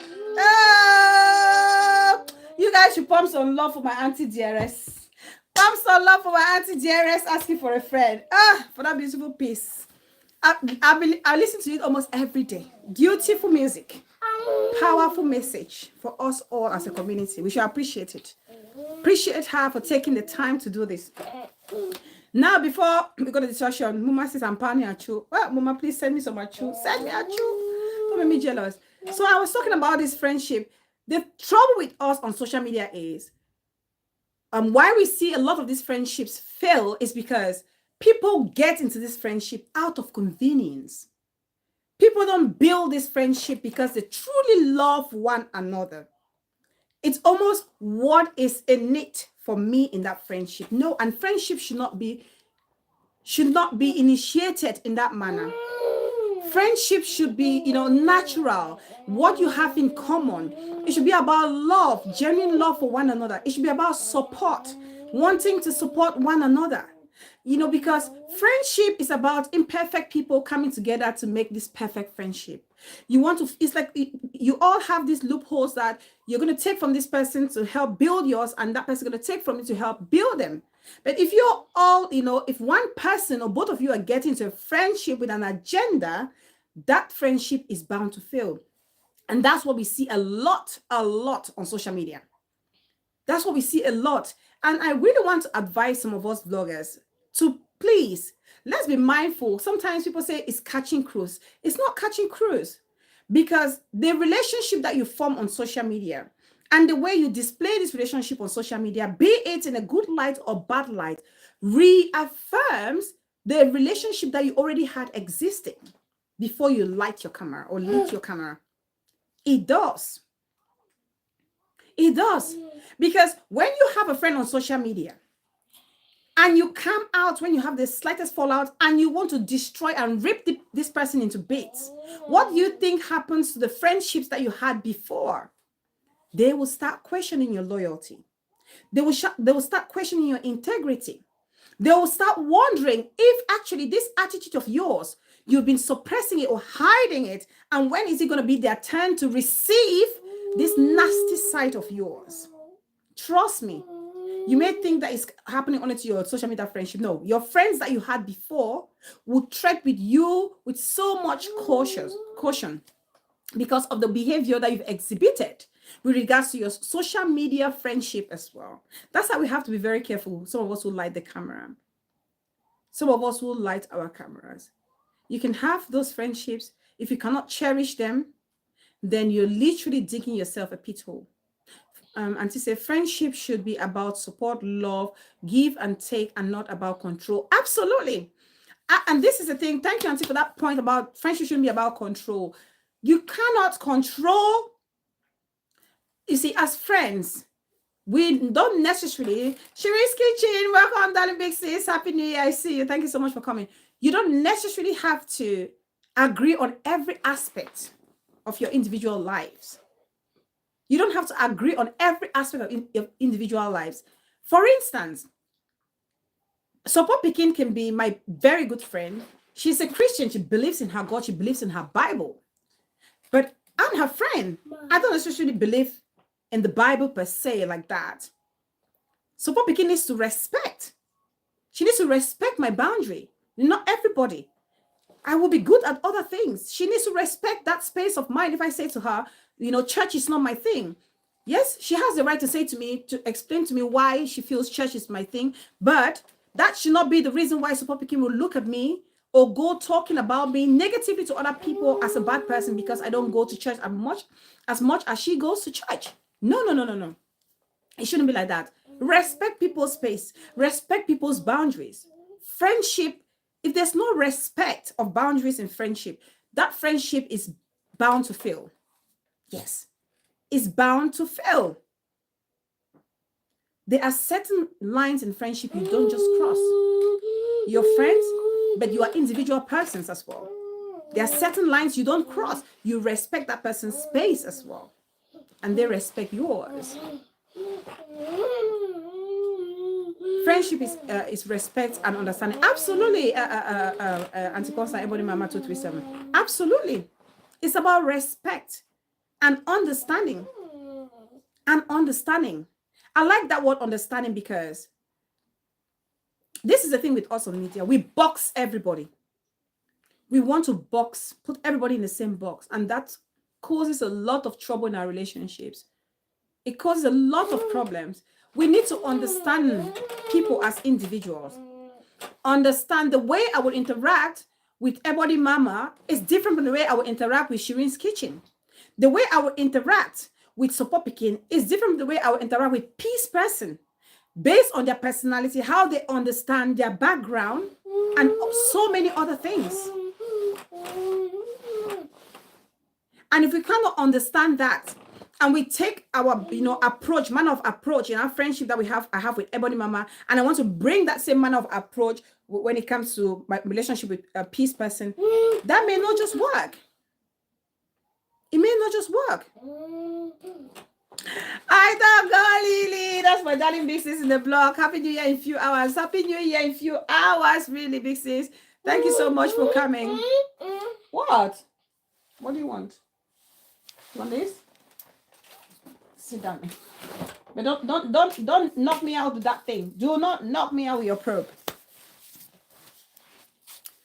You guys should pump some love for my auntie DRS. Pump some love for my auntie DRS asking for a friend. For that beautiful piece. I listen to it almost every day. Beautiful music. Powerful message for us all as a community. We should appreciate it. Appreciate her for taking the time to do this. Now, before we go to the discussion, Mama says I'm panning achu. Well, Mama, please send me some achu. Send me achu. Don't make me jealous. So I was talking about this friendship. The trouble with us on social media is why we see a lot of these friendships fail is because people get into this friendship out of convenience. People don't build this friendship because they truly love one another. It's almost what is innate for me in that friendship. No, and friendship should not be initiated in that manner. Friendship should be, natural. What you have in common. It should be about love, genuine love for one another. It should be about support, wanting to support one another. Because friendship is about imperfect people coming together to make this perfect friendship. It's like you all have these loopholes that you're going to take from this person to help build yours, and that person is going to take from you to help build them. But if you're all, if one person or both of you are getting into a friendship with an agenda, that friendship is bound to fail. And that's what we see a lot on social media. That's what we see a lot. And I really want to advise some of us vloggers to please, let's be mindful. Sometimes people say it's catching cruise. It's not catching cruise, because the relationship that you form on social media and the way you display this relationship on social media, be it in a good light or bad light, reaffirms the relationship that you already had existing before you light your camera or lit your camera. It does. It does. Because when you have a friend on social media and you come out when you have the slightest fallout and you want to destroy and rip this person into bits, what do you think happens to the friendships that you had before? They will start questioning your loyalty. They will start questioning your integrity. They will start wondering if actually this attitude of yours, you've been suppressing it or hiding it, and when is it going to be their turn to receive this nasty side of yours? Trust me. You may think that it's happening only to your social media friendship. No, your friends that you had before will tread with you with so much caution because of the behavior that you've exhibited with regards to your social media friendship as well. That's how we have to be very careful. Some of us will light the camera. Some of us will light our cameras. You can have those friendships. If you cannot cherish them, then you're literally digging yourself a pit hole. And to say friendship should be about support, love, give and take, and not about control. Absolutely. And this is the thing. Thank you, Auntie, for that point about friendship shouldn't be about control. You cannot control. You see, as friends, we don't necessarily. Sharice Kitchen, welcome, darling big sis. Happy New Year. I see you. Thank you so much for coming. You don't necessarily have to agree on every aspect of your individual lives. You don't have to agree on every aspect of individual lives. For instance, Support Pekin can be my very good friend. She's a Christian. She believes in her God. She believes in her Bible. But I'm her friend. I don't necessarily believe in the Bible per se like that. Support Pekin needs to respect. She needs to respect my boundary. Not everybody. I will be good at other things. She needs to respect that space of mine. If I say to her, church is not my thing. Yes, she has the right to say to me, to explain to me why she feels church is my thing. But that should not be the reason why Support Pekin will look at me or go talking about me negatively to other people as a bad person because I don't go to church as much as she goes to church. No. It shouldn't be like that. Respect people's space. Respect people's boundaries. Friendship, if there's no respect of boundaries in friendship, that friendship is bound to fail. Yes, it's bound to fail. There are certain lines in friendship you don't just cross. your friends, but you are individual persons as well. There are certain lines you don't cross. You respect that person's space as well, and they respect yours. Friendship is respect and understanding. Absolutely, Auntie Constance, Ebony Mama 237. Absolutely. It's about respect and understanding. And understanding. I like that word understanding because this is the thing with us on media. We box everybody. We want to put everybody in the same box. And that causes a lot of trouble in our relationships. It causes a lot of problems. We need to understand people as individuals. Understand the way I will interact with Ebony Mama is different from the way I will interact with Shireen's Kitchen. The way I will interact with Support Pikin is different from the way I will interact with Peace Person, based on their personality, how they understand their background, and so many other things. And if we cannot understand that, and we take our, approach, manner of approach in our friendship that I have with Ebony Mama, and I want to bring that same manner of approach when it comes to my relationship with a Peace Person, that may not just work. It may not just work. I thank God, Lily. That's my darling Big Sis in the blog. Happy New Year in a few hours. Happy New Year in a few hours, really, Big Sis. Thank you so much for coming. What? What do you want? You want this? Sit down. But don't knock me out with that thing. Do not knock me out with your probe.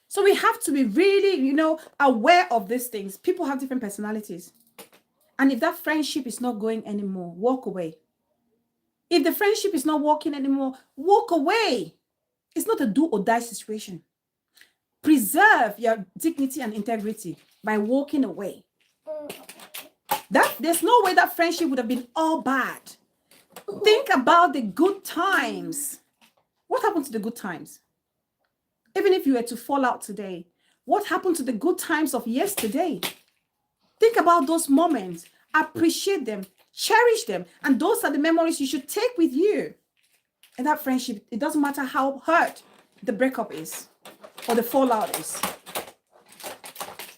So we have to be really, aware of these things. People have different personalities. And if that friendship is not going anymore, walk away. If the friendship is not working anymore, walk away. It's not a do or die situation. Preserve your dignity and integrity by walking away. There's no way that friendship would have been all bad. Think about the good times. What happened to the good times? Even if you were to fall out today, what happened to the good times of yesterday? Think about those moments. Appreciate them. Cherish them. And those are the memories you should take with you. And that friendship, it doesn't matter how hurt the breakup is or the fallout is.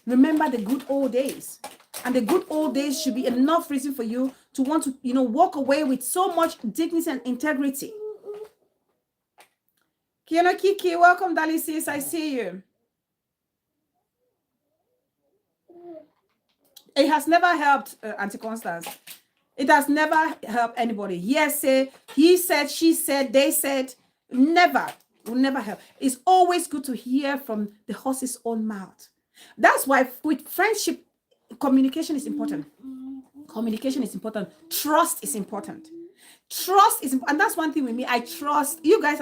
Remember the good old days. And the good old days should be enough reason for you to want to, walk away with so much dignity and integrity. Kiana Kiki, welcome, Dali sis. I see you. It has never helped Auntie Constance. It has never helped anybody. Yes, say, he said, she said, they said. Never. Will never help. It's always good to hear from the horse's own mouth. That's why with friendship, communication is important. Communication is important. Trust is important. Trust is, and that's one thing with me. I trust you guys.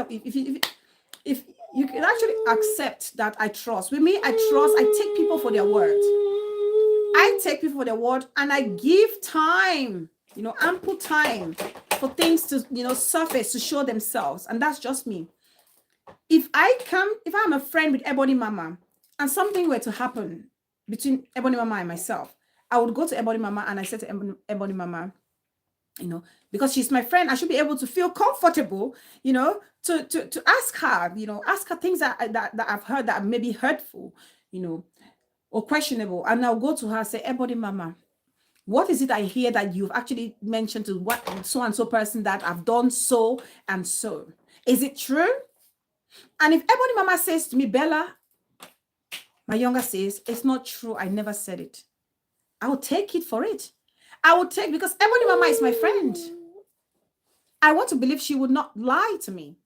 If you can actually accept that I trust. With me, I trust. I take people for their word. I take people for their word, and I give time, ample time for things to, surface, to show themselves. And that's just me. If I'm a friend with Ebony Mama and something were to happen between Ebony Mama and myself, I would go to Ebony Mama and I said to Ebony Mama, because she's my friend, I should be able to feel comfortable, to ask her, ask her things that I've heard that may be hurtful, or questionable. And I'll go to her and say, Ebony Mama, what is it I hear that you've actually mentioned to what so and so person that I've done so and so? Is it true? And if Ebony Mama says to me, Bella, my younger says, it's not true, I never said it, I will take it for it. I will take, because Ebony Mama is my friend. I want to believe she would not lie to me.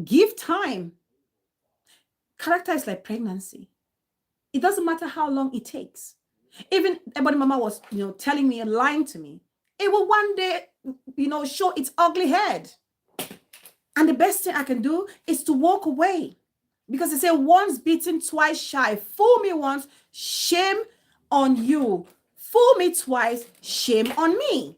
Give time. Character is like pregnancy. It doesn't matter how long it takes. Even Ebony Mama was, telling me and lying to me. It will one day, show its ugly head. And the best thing I can do is to walk away. Because they say once beaten, twice shy. Fool me once, shame on you. Fool me twice, shame on me.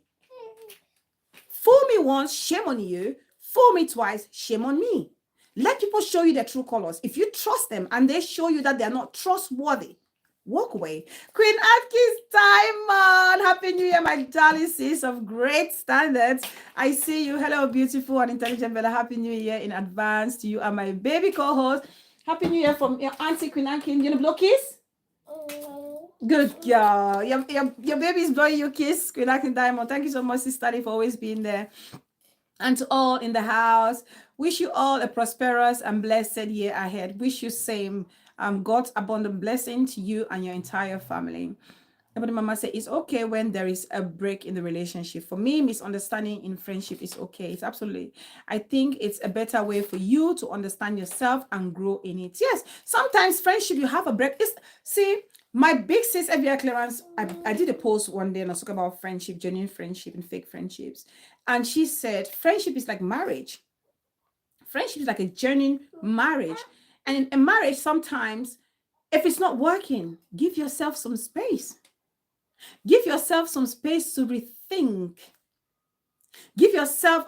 Fool me once, shame on you. Fool me twice, shame on me. Let people show you their true colors. If you trust them and they show you that they're not trustworthy, walk away. Queen Atkins Diamond, happy new year, my darling sis of great standards. I see you. Hello, beautiful and intelligent Bella. Happy new year in advance to you and my baby co-host. Happy new year from your auntie Queen Atkins. You know, blow kiss? Good girl. Your baby is blowing you kiss, Queen Atkins Diamond. Thank you so much, Sister Lee, for always being there. And to all in the house, wish you all a prosperous and blessed year ahead. Wish you same God's abundant blessing to you and your entire family. Everybody, Mama said it's okay when there is a break in the relationship. For me, misunderstanding in friendship is okay. It's absolutely. I think it's a better way for you to understand yourself and grow in it. Yes, sometimes friendship you have a break. See, my big sis Evia Clarence, I did a post one day and I was talking about friendship, genuine friendship and fake friendships. And she said, friendship is like marriage. Friendship is like a genuine marriage. And in a marriage, sometimes, if it's not working, give yourself some space. Give yourself some space to rethink. Give yourself,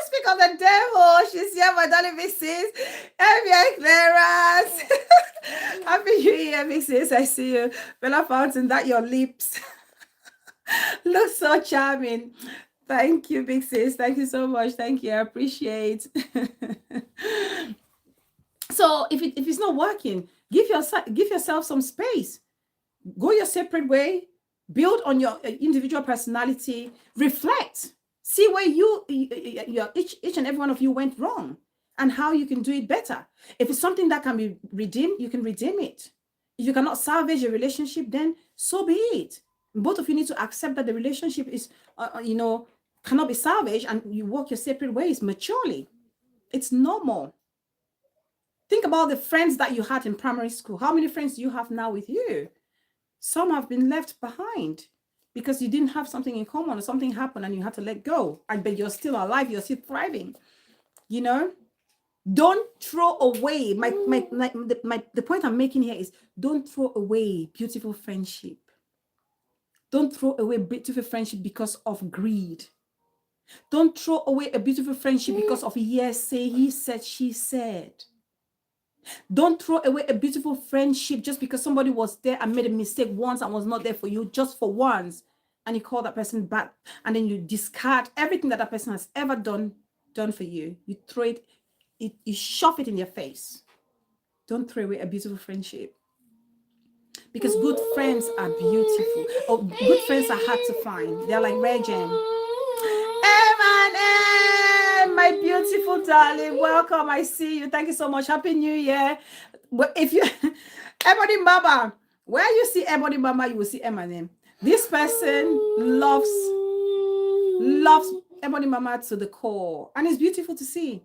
speak of the devil. She's here, my darling Mrs. Evia Clarence. Happy New Year, Mrs. I see you. Bella Fountain, that your lips look so charming. Thank you, big sis. Thank you so much. Thank you. I appreciate. So if it's not working, give yourself some space. Go your separate way. Build on your individual personality. Reflect. See where each and every one of you went wrong and how you can do it better. If it's something that can be redeemed, you can redeem it. If you cannot salvage a relationship, then so be it. Both of you need to accept that the relationship is, cannot be salvaged, and you walk your separate ways maturely. It's normal. Think about the friends that you had in primary school. How many friends do you have now with you? Some have been left behind because you didn't have something in common, or something happened and you had to let go. But you're still alive. You're still thriving. Don't throw away. The point I'm making here is don't throw away beautiful friendship. Don't throw away beautiful friendship because of greed. Don't throw away a beautiful friendship because of say, he said, she said. Don't throw away a beautiful friendship just because somebody was there and made a mistake once and was not there for you just for once, and you call that person back, and then you discard everything that person has ever done for you. You throw it, you shove it in their face. Don't throw away a beautiful friendship, because good friends are beautiful. Or good friends are hard to find. They're like rare gem. My beautiful darling, welcome. I see you. Thank you so much. Happy New Year. If you Ebony Mama, where you see Ebony Mama, you will see Eminem. This person loves Ebony Mama to the core, and it's beautiful to see.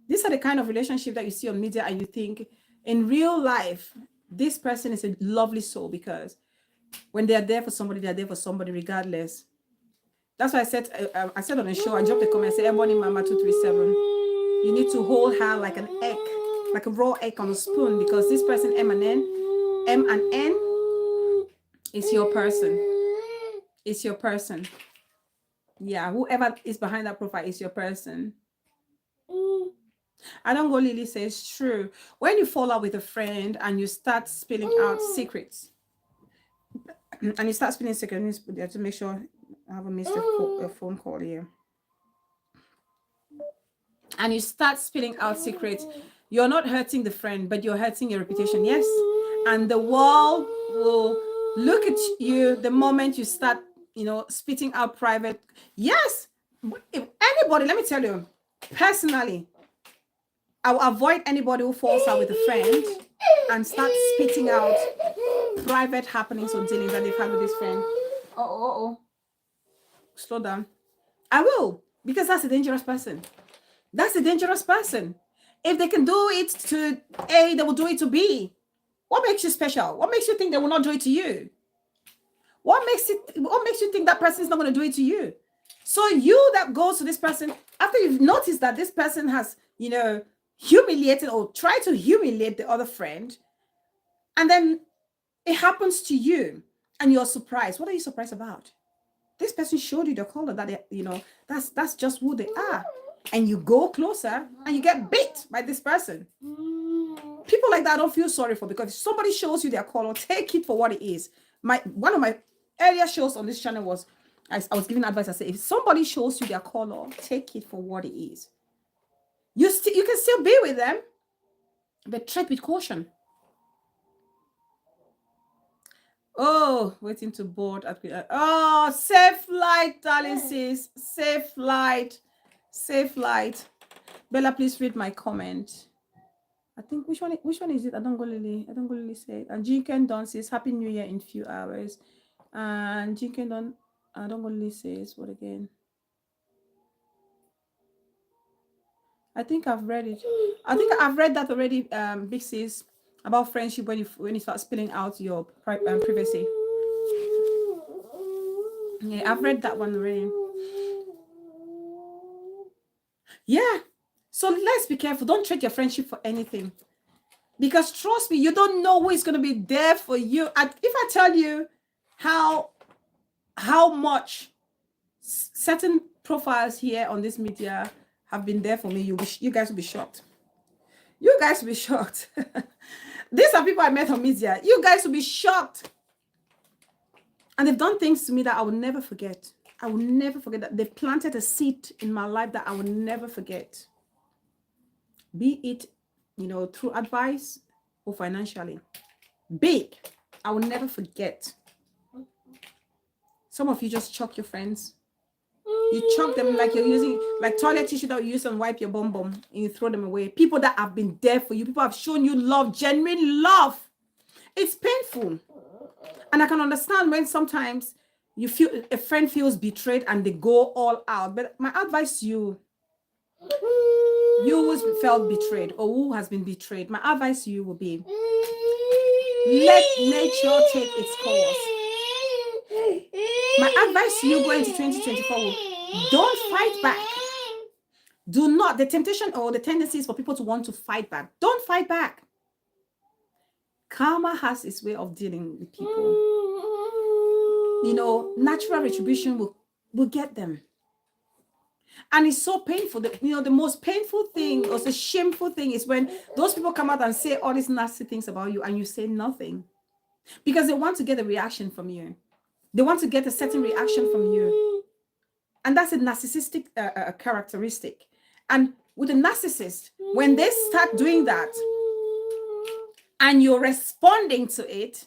These are the kind of relationship that you see on media, and you think in real life this person is a lovely soul, because when they're there for somebody, they're there for somebody regardless. That's why I said on the show, I dropped a comment, I said, Ebony Mama 237, you need to hold her like an egg, like a raw egg on a spoon, because this person, M and N, is your person. It's your person. Yeah, whoever is behind that profile is your person. I don't go, Lily says, true. When you fall out with a friend and you start spilling out secrets, and you start spilling secrets, to make sure I haven't missed a phone call here. And you start spilling out secrets, you're not hurting the friend, but you're hurting your reputation. Yes. And the world will look at you the moment you start, spitting out private. Yes. If anybody, let me tell you, personally, I will avoid anybody who falls out with a friend and start spitting out private happenings or dealings that they've had with this friend. Slow down. I will, because that's a dangerous person. That's a dangerous person. If they can do it to A, they will do it to B. What makes you special? What makes you think they will not do it to you? What makes you think that person is not going to do it to you? So you that goes to this person, after you've noticed that this person has, humiliated or tried to humiliate the other friend, and then it happens to you and you're surprised. What are you surprised about? This person showed you the color that that's just who they are. and you go closer and you get bit by this person. People like that I don't feel sorry for, because if somebody shows you their color, take it for what it is. One of my earlier shows on this channel was, I was giving advice. I said, if somebody shows you their color, take it for what it is. You can still be with them, but tread with caution. Oh, waiting to board. Oh, safe flight, darling sis. Safe flight. Safe flight. Bella, please read my comment. I think which one is it? I don't go Lily say. And Jinken Don says Happy New Year in few hours. And Jinken Don, I don't go Lily says what again? I think I've read it. I think I've read that already, Big Sis, about friendship when you start spilling out your privacy. Yeah, I've read that one already. Yeah. So let's be careful. Don't trade your friendship for anything. Because trust me, you don't know who is going to be there for you. If I tell you how much certain profiles here on this media have been there for me, you guys will be shocked. You guys will be shocked. These are people I met on media. You guys will be shocked. And they've done things to me that I will never forget. I will never forget that. They've planted a seed in my life that I will never forget. Be it, through advice or financially. Big. I will never forget. Some of you just chuck your friends. You chuck them like you're using, like toilet tissue that you use and wipe your bum and you throw them away. People that have been there for you. People have shown you love, genuine love. It's painful. And I can understand when sometimes you feel a friend feels betrayed and they go all out. But my advice to you, who felt betrayed or who has been betrayed, my advice to you will be, let nature take its course. My advice to you going into 2024 will, don't fight back. Do not. The temptation or the tendency is for people to want to fight back. Don't fight back. Karma has its way of dealing with people. Natural retribution will get them. And it's so painful. The most painful thing or the shameful thing is when those people come out and say all these nasty things about you and you say nothing. Because they want to get a reaction from you. They want to get a certain reaction from you. And that's a narcissistic characteristic. And with a narcissist, when they start doing that and you're responding to it,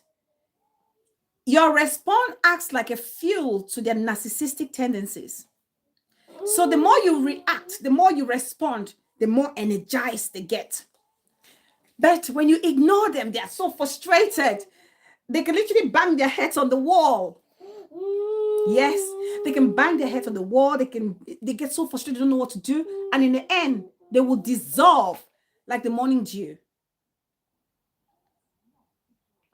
your response acts like a fuel to their narcissistic tendencies. So the more you react, the more you respond, the more energized they get. But when you ignore them, they are so frustrated. They can literally bang their heads on the wall. Yes, they can bang their heads on the wall. They get so frustrated, they don't know what to do. And in the end, they will dissolve like the morning dew.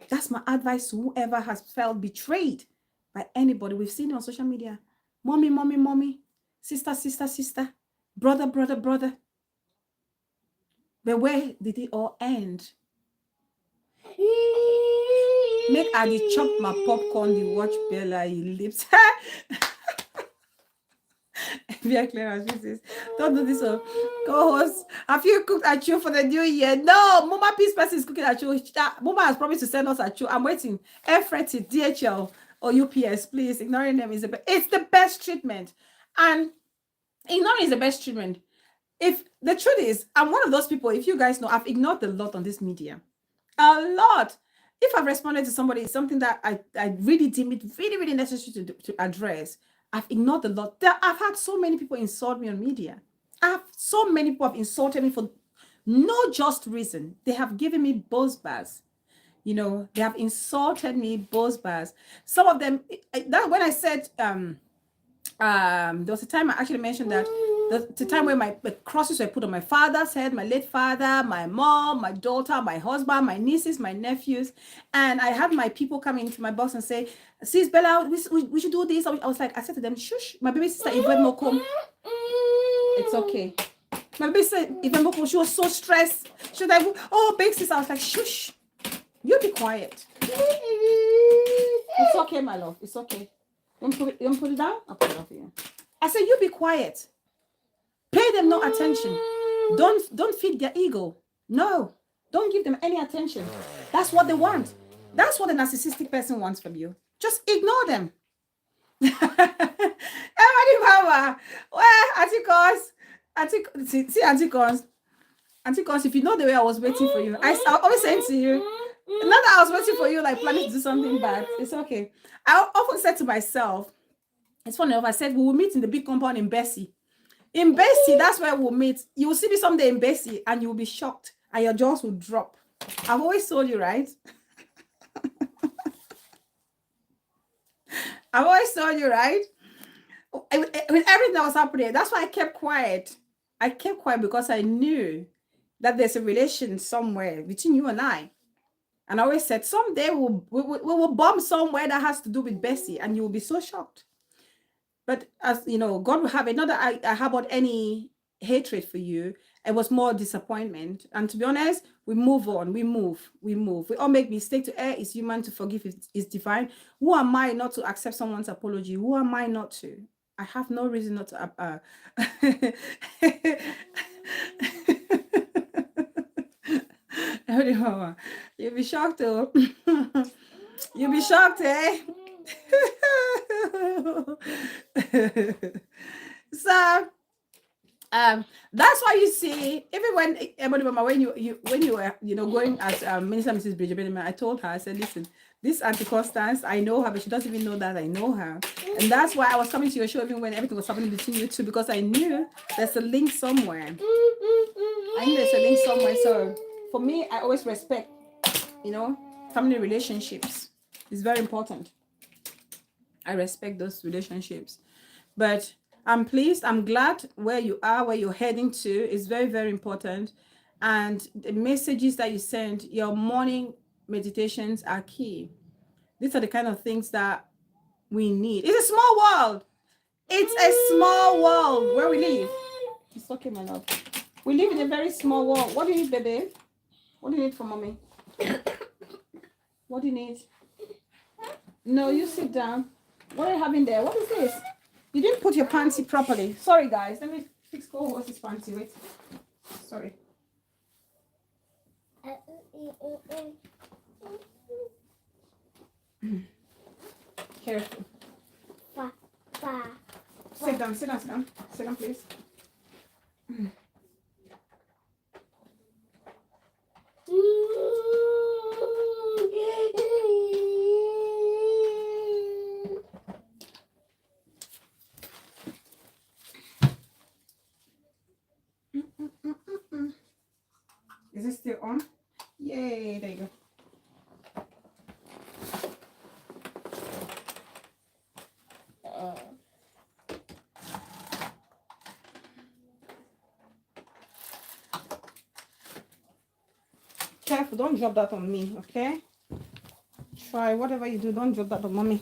That's my advice to whoever has felt betrayed by anybody. We've seen it on social media. Mommy, mommy, mommy. Sister, sister, sister. Brother, brother, brother. But where did it all end? Make Adi chop my popcorn, the watch Bella, he lips. Very clear as this is. Don't do this. Co-host, have you cooked achu for the new year? No, Mama Peace Person is cooking achu. Mama has promised to send us achu. I'm waiting. Air freighted, DHL or UPS, please. Ignoring them is it's the best treatment. And ignoring is the best treatment. If the truth is, I'm one of those people, if you guys know, I've ignored a lot on this media. A lot. If I've responded to somebody, it's something that I really deem it really, really necessary to address. I've ignored a lot. I've had so many people insult me on media. So many people have insulted me for no just reason. They have given me buzz bars. They have insulted me buzz bars. Some of them, that when I said, there was a time I actually mentioned that the time when the crosses were put on my father's head, my late father, my mom, my daughter, my husband, my nieces, my nephews. And I had my people come into my box and say, Sis Bella, we should do this. I said to them, shush, my baby sister Yvette Mokom. It's okay. My baby sister Yvette Mokom, she was so stressed. She was like, oh, big sister. I was like, shush, you be quiet. It's okay, my love. It's okay. You want to put it down? I'll put it down for you. I said, you be quiet. Pay them no attention. Don't feed their ego. No, don't give them any attention. That's what they want. That's what a narcissistic person wants from you. Just ignore them. Everybody, mama. Well, Auntie Cons, Auntie Cons, if you know the way I was waiting for you, I always saying to you, not that I was waiting for you, like planning to do something bad. It's okay. I often said to myself, it's funny enough, I said we will meet in the big compound in Bessie. In Bessie, that's where we'll meet. You will see me someday in Bessie and you will be shocked and your jaws will drop. I've always told you, right? I've always told you, right? With everything that was happening, that's why I kept quiet. I kept quiet because I knew that there's a relation somewhere between you and I. And I always said, someday we will bomb somewhere that has to do with Bessie and you will be so shocked. But as you know, God will have it. Not that I harbored any hatred for you. It was more disappointment. And to be honest, we move on. We move. We all make mistakes. To err is human, to forgive is divine. Who am I not to accept someone's apology? Who am I not to? I have no reason not to. You'll be shocked, though. You'll be shocked, eh? So that's why you see, even when you were going as Minister Mrs. Bridget Benjamin, I told her, I said, listen, this Auntie Constance, I know her, but she doesn't even know that I know her. And that's why I was coming to your show even when everything was happening between you two, because I knew there's a link somewhere. I knew there's a link somewhere. So for me, I always respect, family relationships. It's very important. I respect those relationships. But I'm pleased, I'm glad where you are, where you're heading to is very, very important. And the messages that you send, your morning meditations are key. These are the kind of things that we need. It's a small world. It's a small world where we live. It's okay, my love. We live in a very small world. What do you need, baby? What do you need from mommy? What do you need? No, you sit down. What are you having there? What is this? You didn't put your panty properly. Sorry, guys. Let me fix what's this panty. Wait. Sorry. Careful. Sit down, please. Is it still on? Yay, there you go. Careful, don't drop that on me, okay? Try whatever you do, don't drop that on mommy.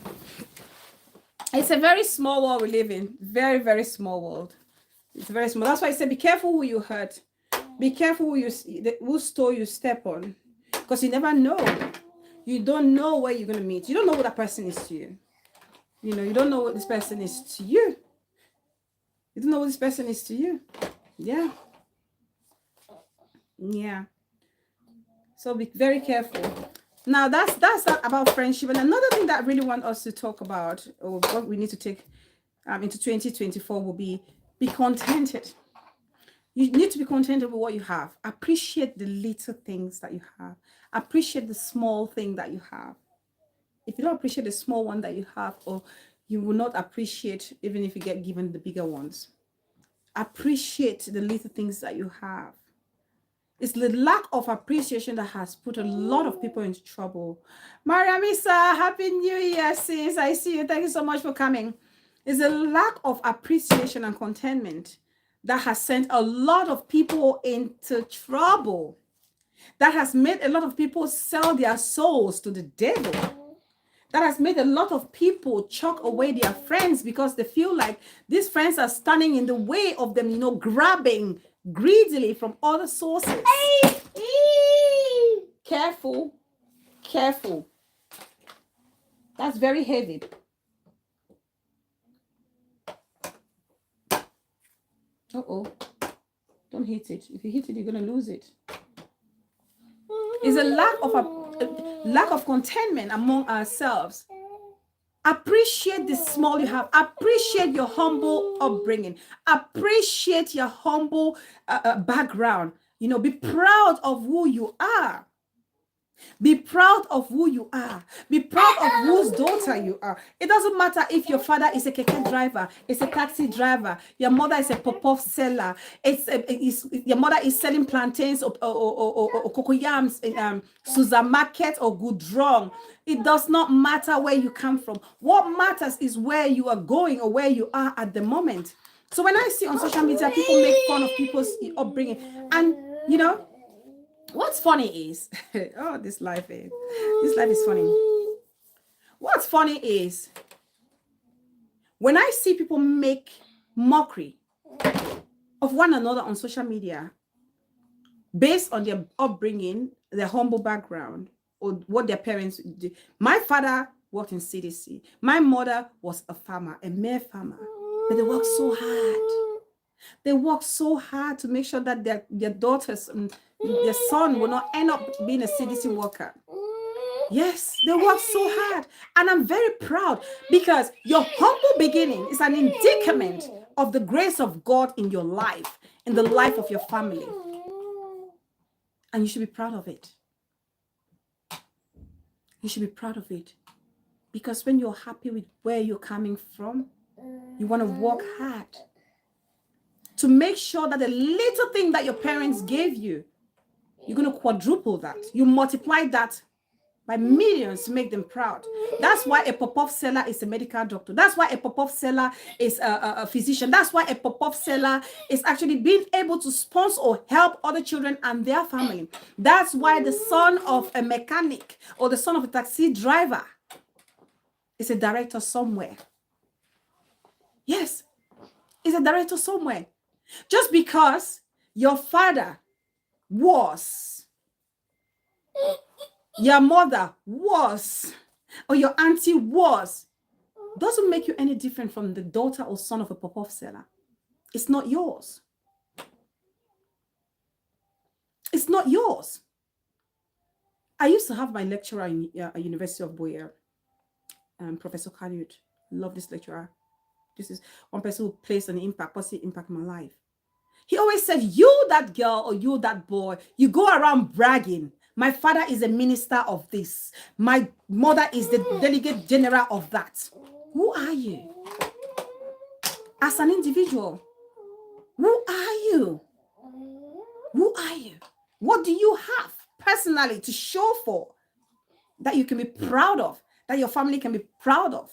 It's a very small world we live in. Very, very small world. It's very small. That's why I said be careful who you hurt. Be careful whose store you step on. Because you never know. You don't know where you're going to meet. You don't know what that person is to you. You don't know what this person is to you. You don't know what this person is to you. Yeah. Yeah. So be very careful. Now, that's that about friendship. And another thing that I really want us to talk about, or what we need to take into 2024, will be contented. You need to be contented with what you have. Appreciate the little things that you have. Appreciate the small thing that you have. If you don't appreciate the small one that you have, or you will not appreciate even if you get given the bigger ones. Appreciate the little things that you have. It's the lack of appreciation that has put a lot of people into trouble. Mariamisa, Happy New Year, sis. I see you. Thank you so much for coming. It's the lack of appreciation and contentment that has sent a lot of people into trouble. That has made a lot of people sell their souls to the devil. That has made a lot of people chuck away their friends because they feel like these friends are standing in the way of them, grabbing greedily from other sources. Careful. Careful. That's very heavy. Uh-oh. Don't hit it. If you hit it, you're going to lose it. It's a lack of contentment among ourselves. Appreciate the small you have. Appreciate your humble upbringing. Appreciate your humble background. You know, be proud of who you are. Be proud of who you are. Be proud of whose daughter you are. It doesn't matter if your father is a keke driver, is a taxi driver, your mother is a pop-off seller, your mother is selling plantains or cocoyams in Suza Market or Gudrong. It does not matter where you come from. What matters is where you are going or where you are at the moment. So when I see on social media, people make fun of people's upbringing, and you know, what's funny is, oh, this life is funny. What's funny is when I see people make mockery of one another on social media based on their upbringing, their humble background, or what their parents did. My father worked in CDC. My mother was a farmer, a mere farmer, but they worked so hard. They work so hard to make sure that their daughters, their son will not end up being a CDC worker. Yes, they work so hard. And I'm very proud because your humble beginning is an indicament of the grace of God in your life, in the life of your family. And you should be proud of it. You should be proud of it. Because when you're happy with where you're coming from, you want to work hard to make sure that the little thing that your parents gave you, you're going to quadruple that. You multiply that by millions to make them proud. That's why a pop-off seller is a medical doctor. That's why a pop-off seller is a physician. That's why a pop-off seller is actually being able to sponsor or help other children and their family. That's why the son of a mechanic or the son of a taxi driver is a director somewhere. Yes, is a director somewhere. Just because your father was, your mother was, or your auntie was, doesn't make you any different from the daughter or son of a pop-off seller. It's not yours. It's not yours. I used to have my lecturer in University of Boyer, Professor Khalid. Love this lecturer. This is one person who plays an impact, positive impact in my life. He always said, you, that girl, or you, that boy, you go around bragging. My father is a minister of this. My mother is the delegate general of that. Who are you? As an individual, who are you? Who are you? What do you have personally to show for that you can be proud of, that your family can be proud of?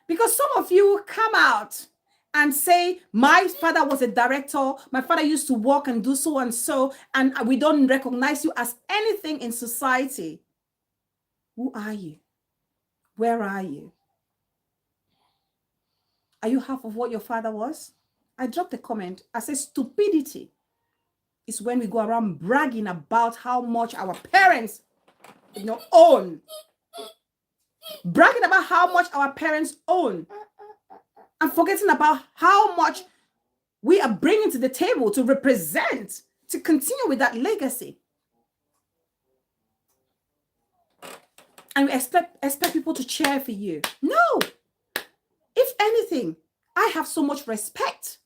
Because some of you come out and say, my father was a director, my father used to work and do so and so, and we don't recognize you as anything in society. Who are you? Where are you? Are you half of what your father was? I dropped a comment. I said, stupidity is when we go around bragging about how much our parents, own. Bragging about how much our parents own. And forgetting about how much we are bringing to the table to represent, to continue with that legacy. And we expect people to cheer for you. No. If anything, I have so much respect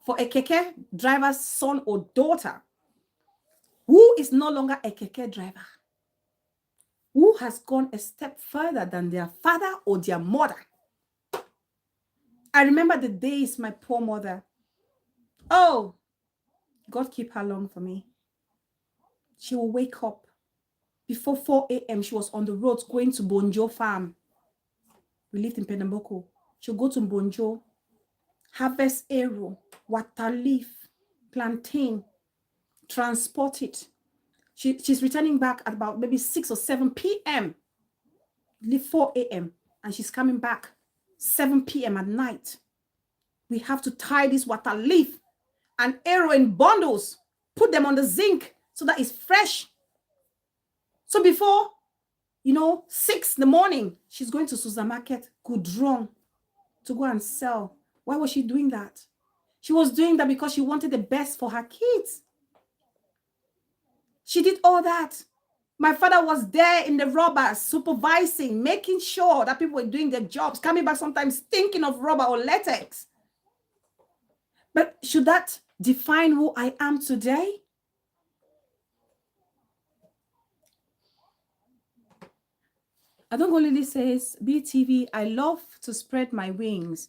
for a keke driver's son or daughter who is no longer a keke driver, who has gone a step further than their father or their mother. I remember the days my poor mother, oh, God keep her long for me. She will wake up before 4 a.m. She was on the road going to Bonjo farm. We lived in Pernambuco. She'll go to Bonjo, harvest arrow, water leaf, plantain, transport it. She's returning back at about maybe 6 or 7 p.m. Leave 4 a.m. and she's coming back 7 p.m. at night. We have to tie this water leaf and arrow in bundles, put them on the zinc so that it's fresh. So before, 6 in the morning, she's going to Suza Market, Gudrong, to go and sell. Why was she doing that? She was doing that because she wanted the best for her kids. She did all that. My father was there in the robbers, supervising, making sure that people were doing their jobs, coming back sometimes thinking of rubber or latex. But should that define who I am today? Adongo Lily says, BTV, I love to spread my wings.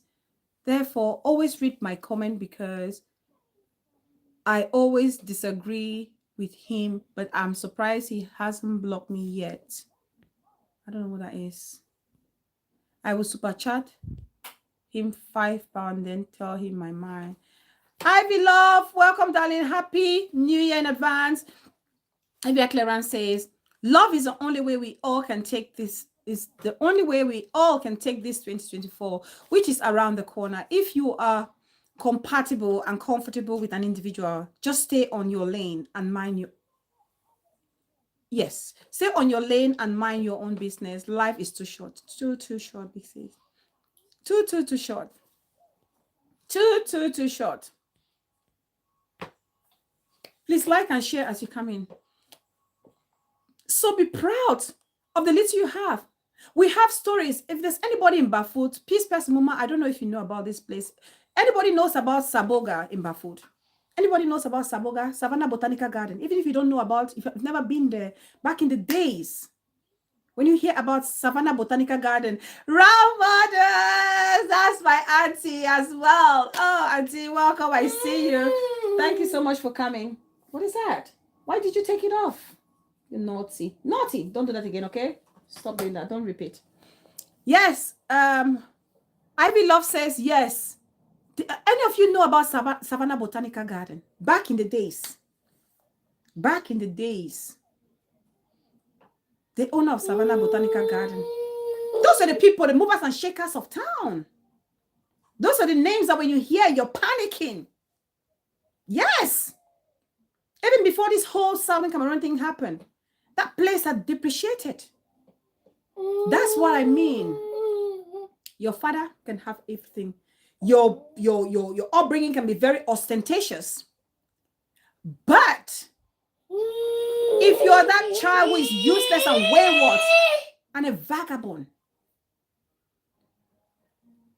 Therefore, always read my comment because I always disagree with him, but I'm surprised he hasn't blocked me yet. I don't know what that is. I will super chat him £5, then tell him my mind. Ivy Love, welcome, darling. Happy New Year in advance. Ivy Clarence says, love is the only way we all can take this. Is the only way we all can take this 2024, which is around the corner. If you are compatible and comfortable with an individual, just stay on your lane and mind your. Yes, stay on your lane and mind your own business. Life is too short. Too short, this is. Too short. Too short. Please like and share as you come in. So be proud of the little you have. We have stories. If there's anybody in Bafut, Peace Person Mama, I don't know if you know about this place. Anybody knows about Saboga in Bafut? Anybody knows about Saboga? Savannah Botanical Garden. Even if you don't know about, if you've never been there, back in the days, when you hear about Savannah Botanical Garden, Role Models, that's my auntie as well. Oh, auntie, welcome. I see you. Thank you so much for coming. What is that? Why did you take it off? You're naughty. Naughty. Don't do that again, okay? Stop doing that. Don't repeat. Yes. Ivy Love says yes. Any of you know about Savannah Botanical Garden? Back in the days. Back in the days. The owner of Savannah Botanical Garden. Those are the people, the movers and shakers of town. Those are the names that when you hear, you're panicking. Yes. Even before this whole Southern Cameroon thing happened, that place had depreciated. That's what I mean. Your father can have everything. Your upbringing can be very ostentatious. But if you're that child who is useless and wayward and a vagabond,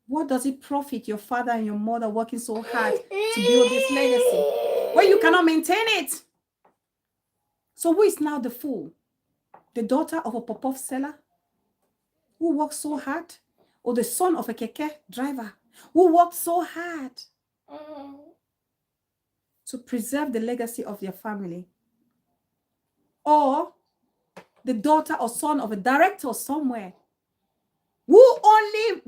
what does it profit your father and your mother working so hard to build this legacy when you cannot maintain it? So who is now the fool? The daughter of a pop-off seller who worked so hard, or the son of a keke driver who worked so hard to preserve the legacy of their family? Or the daughter or son of a director somewhere who only,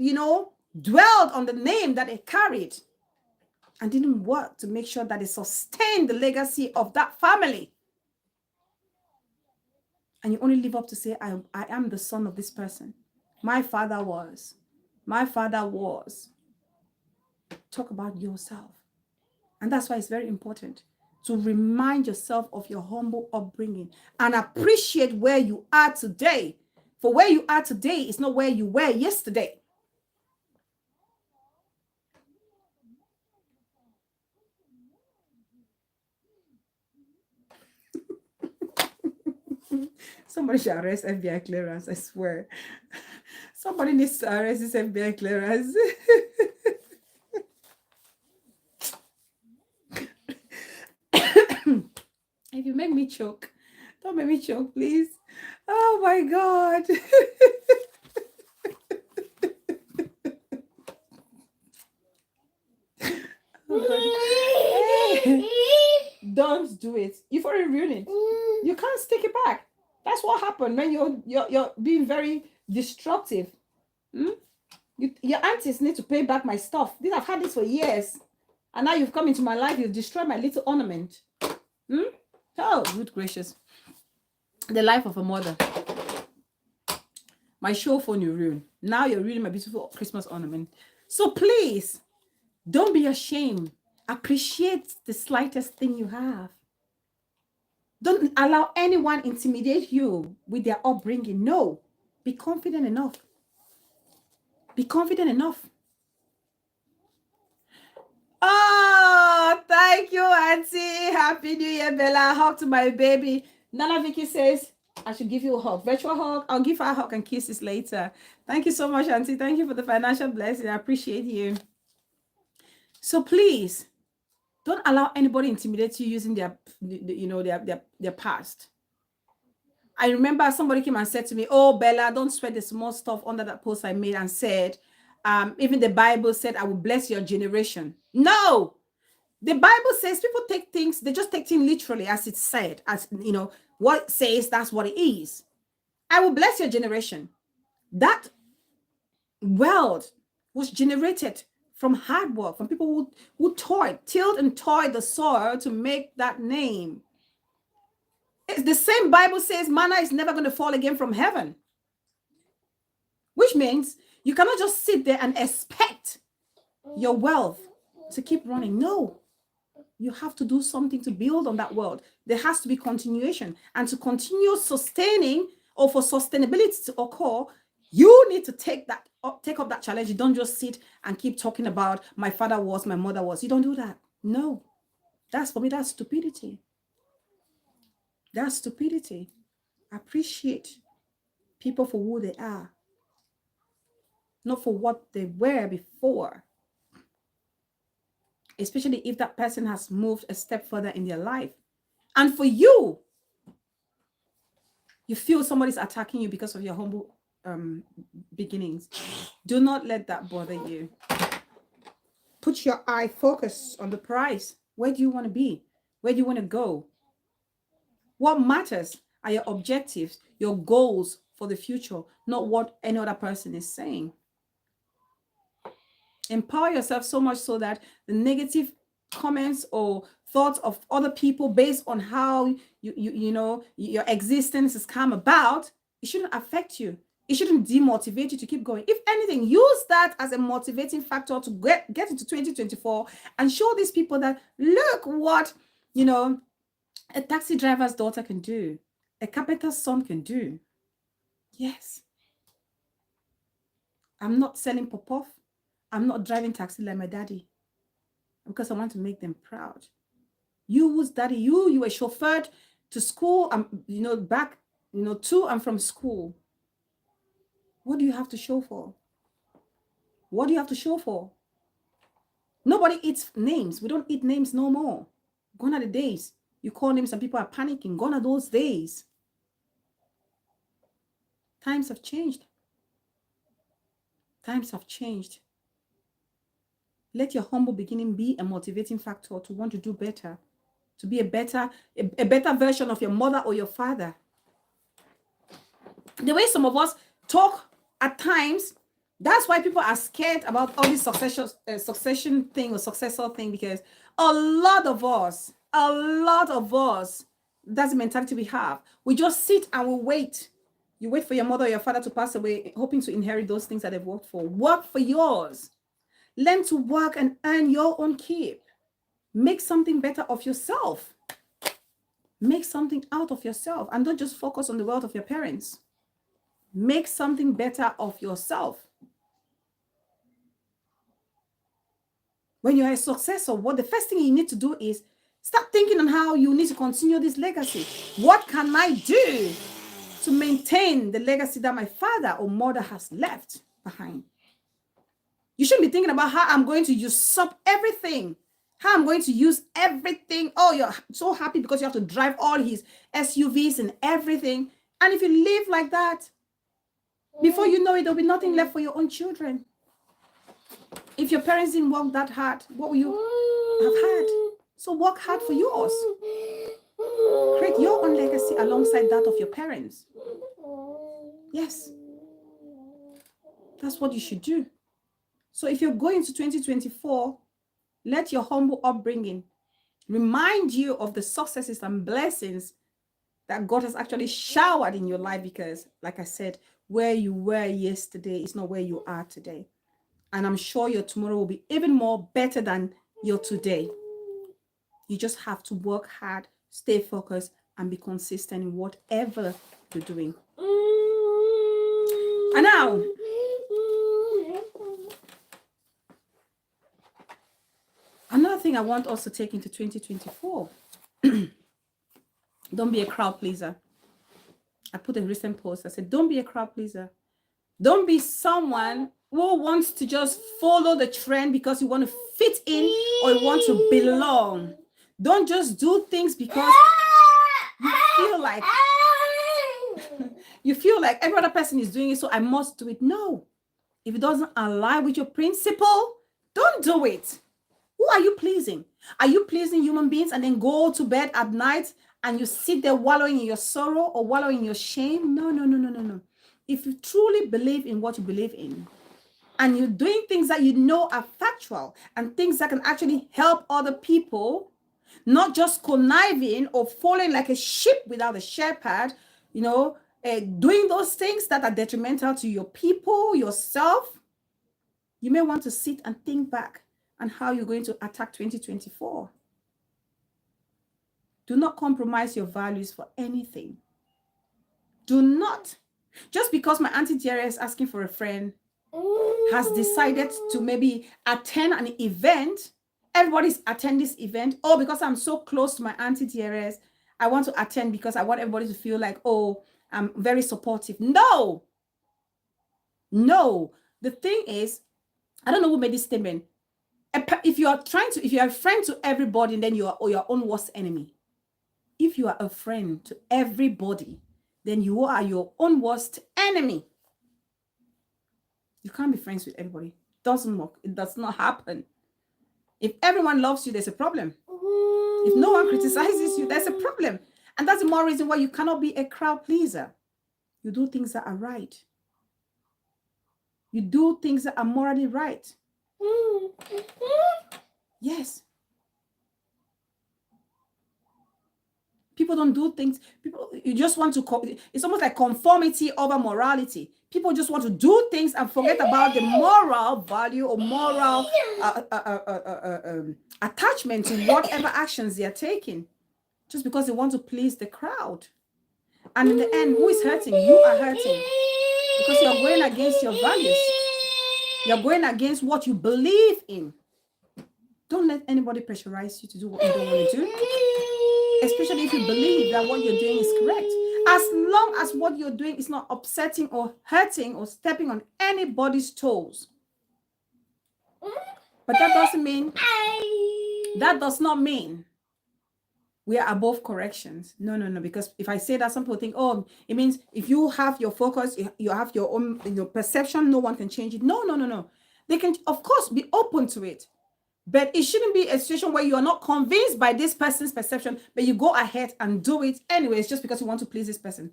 dwelled on the name that they carried and didn't work to make sure that they sustained the legacy of that family. And you only live up to say, I am the son of this person. My father was. My father was. Talk about yourself. And that's why it's very important to remind yourself of your humble upbringing and appreciate where you are today. For where you are today is not where you were yesterday. Somebody should arrest FBI clearance, I swear. Somebody needs to arrest this FBI clearance. If you make me choke, don't make me choke, please. Oh my God. Oh God. Don't do it. You've already ruined it. You can't take it back. That's what happened when you're being very destructive. Your aunties need to pay back my stuff. I've had this for years. And now you've come into my life. You've destroyed my little ornament. Oh, good gracious. The life of a mother. My show phone you ruined. Now you're ruining my beautiful Christmas ornament. So please, don't be ashamed. Appreciate the slightest thing you have. Don't allow anyone intimidate you with their upbringing. No. Be confident enough. Be confident enough. Thank you, Auntie. Happy New Year, Bella. Hug to my baby. Nana Vicky says, I should give you a hug. Virtual hug. I'll give her a hug and kisses later. Thank you so much, Auntie. Thank you for the financial blessing. I appreciate you. So please, don't allow anybody intimidate you using their past. I remember somebody came and said to me, oh, Bella, don't sweat the small stuff under that post I made, and said, even the Bible said, I will bless your generation. No, the Bible says people take things, they just take things literally as it's said, as what it says, that's what it is. I will bless your generation. That wealth was generated from hard work, from people who tilled and toiled the soil to make that name. It's the same Bible says manna is never going to fall again from heaven, which means you cannot just sit there and expect your wealth to keep running. No, you have to do something to build on that wealth. There has to be continuation, and to continue sustaining, or for sustainability to occur, you need to take up that challenge. You don't just sit and keep talking about my father was, my mother was. You don't do that. No, for me, that's stupidity. That's stupidity. Appreciate people for who they are, not for what they were before. Especially if that person has moved a step further in their life. And for you, you feel somebody's attacking you because of your humble beginnings. Do not let that bother you. Put your eye focus on the prize. Where do you want to be? Where do you want to go? What matters are your objectives, your goals for the future, not what any other person is saying. Empower yourself so much so that the negative comments or thoughts of other people based on how your existence has come about, it shouldn't affect you. It shouldn't demotivate you to keep going. If anything, use that as a motivating factor to get into 2024 and show these people that, look what, a taxi driver's daughter can do, a carpenter's son can do. Yes. I'm not selling pop-off. I'm not driving taxi like my daddy, because I want to make them proud. You who's daddy, you were chauffeured to school, back, to and from school. What do you have to show for? What do you have to show for? Nobody eats names. We don't eat names no more. Gone are the days. You call names and people are panicking. Gone are those days. Times have changed. Times have changed. Let your humble beginning be a motivating factor to want to do better, to be a better version of your mother or your father. The way some of us talk at times, that's why people are scared about all this succession thing or successor thing, because a lot of us, that's the mentality we have. We just sit and we wait. You wait for your mother or your father to pass away, hoping to inherit those things that they've worked for. Work for yours. Learn to work and earn your own keep. Make something better of yourself. Make something out of yourself, and don't just focus on the wealth of your parents. Make something better of yourself. When you're a successor, the first thing you need to do is start thinking on how you need to continue this legacy. What can I do to maintain the legacy that my father or mother has left behind? You shouldn't be thinking about how I'm going to usurp everything, how I'm going to use everything. Oh, you're so happy because you have to drive all his SUVs and everything. And if you live like that, before you know it, there'll be nothing left for your own children. If your parents didn't work that hard, what will you have had? So work hard for yours. Create your own legacy alongside that of your parents. Yes. That's what you should do. So if you're going to 2024, let your humble upbringing remind you of the successes and blessings that God has actually showered in your life, because, like I said, where you were yesterday is not where you are today. And I'm sure your tomorrow will be even more better than your today. You just have to work hard, stay focused, and be consistent in whatever you're doing. And now, another Another thing I want us to take into 2024, don't be a crowd pleaser. I put a recent post. I said, don't be a crowd pleaser. Don't be someone who wants to just follow the trend because you want to fit in or you want to belong. Don't just do things because you feel like every other person is doing it, so I must do it. No. If it doesn't align with your principle, don't do it. Who are you pleasing? Are you pleasing human beings and then go to bed at night and you sit there wallowing in your sorrow or wallowing in your shame? No, no, no, no, no, no. If you truly believe in what you believe in and you're doing things that you know are factual and things that can actually help other people, not just conniving or falling like a sheep without a shepherd, doing those things that are detrimental to your people, yourself, you may want to sit and think back on how you're going to attack 2024. Do not compromise your values for anything. Do not. Just because my Auntie Jerry is asking for a friend, has decided to maybe attend an event, everybody's attending this event, or because I'm so close to my Auntie Jerry, I want to attend because I want everybody to feel like, oh, I'm very supportive. No. No. The thing is, I don't know who made this statement. If you are a friend to everybody, then you are your own worst enemy. If you are a friend to everybody, then you are your own worst enemy. You can't be friends with everybody. It doesn't work. It does not happen. If everyone loves you, there's a problem. If no one criticizes you, there's a problem. And that's the more reason why you cannot be a crowd pleaser. You do things that are right. You do things that are morally right. Yes. People don't do things. You just want to, it's almost like conformity over morality. People just want to do things and forget about the moral value or moral attachment to whatever actions they are taking, just because they want to please the crowd. And in the end, who is hurting? You are hurting because you're going against your values. You're going against what you believe in. Don't let anybody pressurize you to do what you don't want to do, especially if you believe that what you're doing is correct. As long as what you're doing is not upsetting or hurting or stepping on anybody's toes. But that does not mean we are above corrections. No, no, no. Because if I say that, some people think, oh, it means if you have your focus, you have your own perception, no one can change it. No, no, no, no. They can, of course, be open to it. But it shouldn't be a situation where you are not convinced by this person's perception, but you go ahead and do it anyways, just because you want to please this person.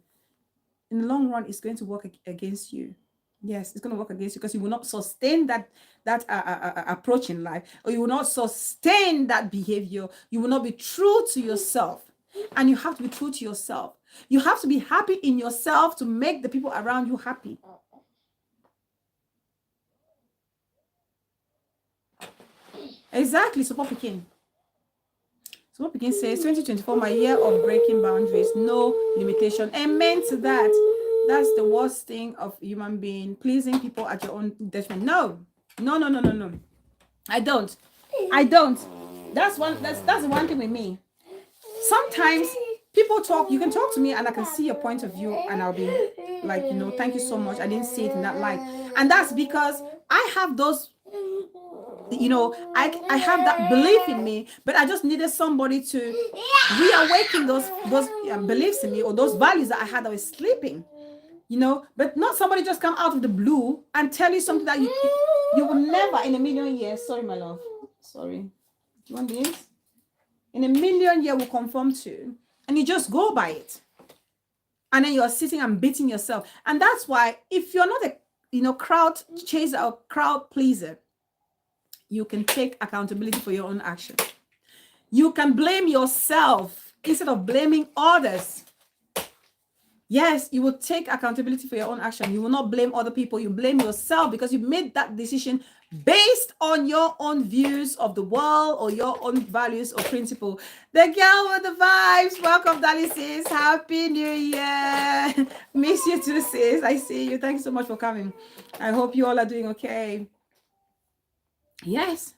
In the long run, it's going to work against you. Yes, it's going to work against you because you will not sustain that approach in life, or you will not sustain that behavior. You will not be true to yourself. And you have to be true to yourself. You have to be happy in yourself to make the people around you happy. Exactly, Support Pekin. Support Pekin says 2024, my year of breaking boundaries, no limitation. Amen to that. That's the worst thing of human being, pleasing people at your own detriment. No. I don't. That's the one thing with me. Sometimes people talk, you can talk to me and I can see your point of view and I'll be like, thank you so much. I didn't see it in that light. And that's because I have those, I have that belief in me, but I just needed somebody to reawaken those beliefs in me, or those values that I had that was sleeping, but not somebody just come out of the blue and tell you something that you will never in a million years. Sorry, my love. Sorry. Do you want this? In a million years will conform to, and you just go by it. And then you're sitting and beating yourself. And that's why if you're not a crowd chaser or crowd pleaser, you can take accountability for your own action. You can blame yourself instead of blaming others. Yes, you will take accountability for your own action. You will not blame other people. You blame yourself because you made that decision based on your own views of the world or your own values or principle. The girl with the vibes. Welcome, Dali sis. Happy New Year. Miss you too, sis. I see you. Thanks so much for coming. I hope you all are doing okay. Yes.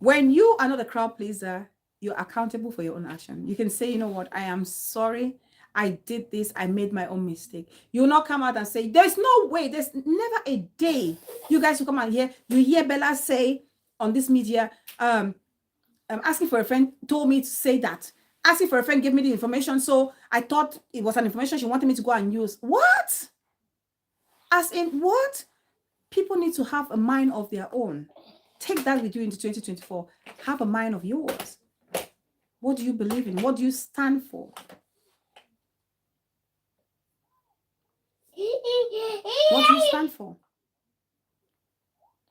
When you are not a crowd pleaser, you're accountable for your own action. You can say, you know what, I am sorry. I did this. I made my own mistake. You will not come out and say, there's no way. There's never a day you guys will come out here. You hear Bella say on this media, asking for a friend told me to say that. Asking for a friend gave me the information. So I thought it was an information she wanted me to go and use. What? As in what? People need to have a mind of their own. Take that with you into 2024. Have a mind of yours. What do you believe in? What do you stand for? What do you stand for?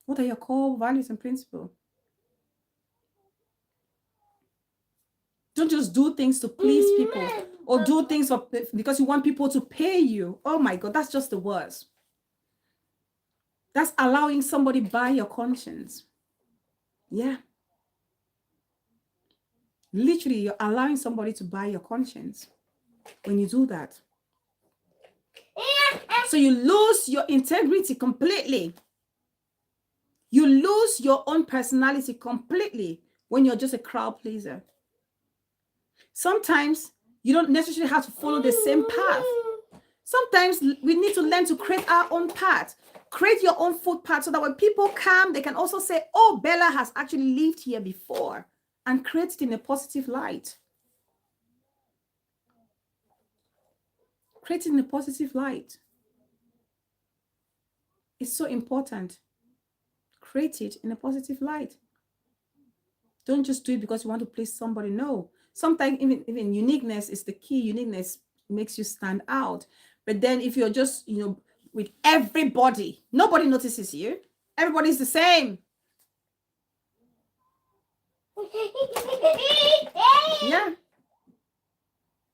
What are your core values and principles? Don't just do things to please people or do things because you want people to pay you. Oh my God, that's just the worst. That's allowing somebody buy your conscience. Yeah. Literally, you're allowing somebody to buy your conscience when you do that. So you lose your integrity completely. You lose your own personality completely when you're just a crowd pleaser. Sometimes you don't necessarily have to follow the same path. Sometimes we need to learn to create our own path. Create your own footpath so that when people come, they can also say, oh, Bella has actually lived here before, and create it in a positive light. Create it in a positive light. It's so important. Create it in a positive light. Don't just do it because you want to please somebody. No. Sometimes even uniqueness is the key. Uniqueness makes you stand out. But then if you're just, with everybody, nobody notices you. Everybody's the same. Yeah.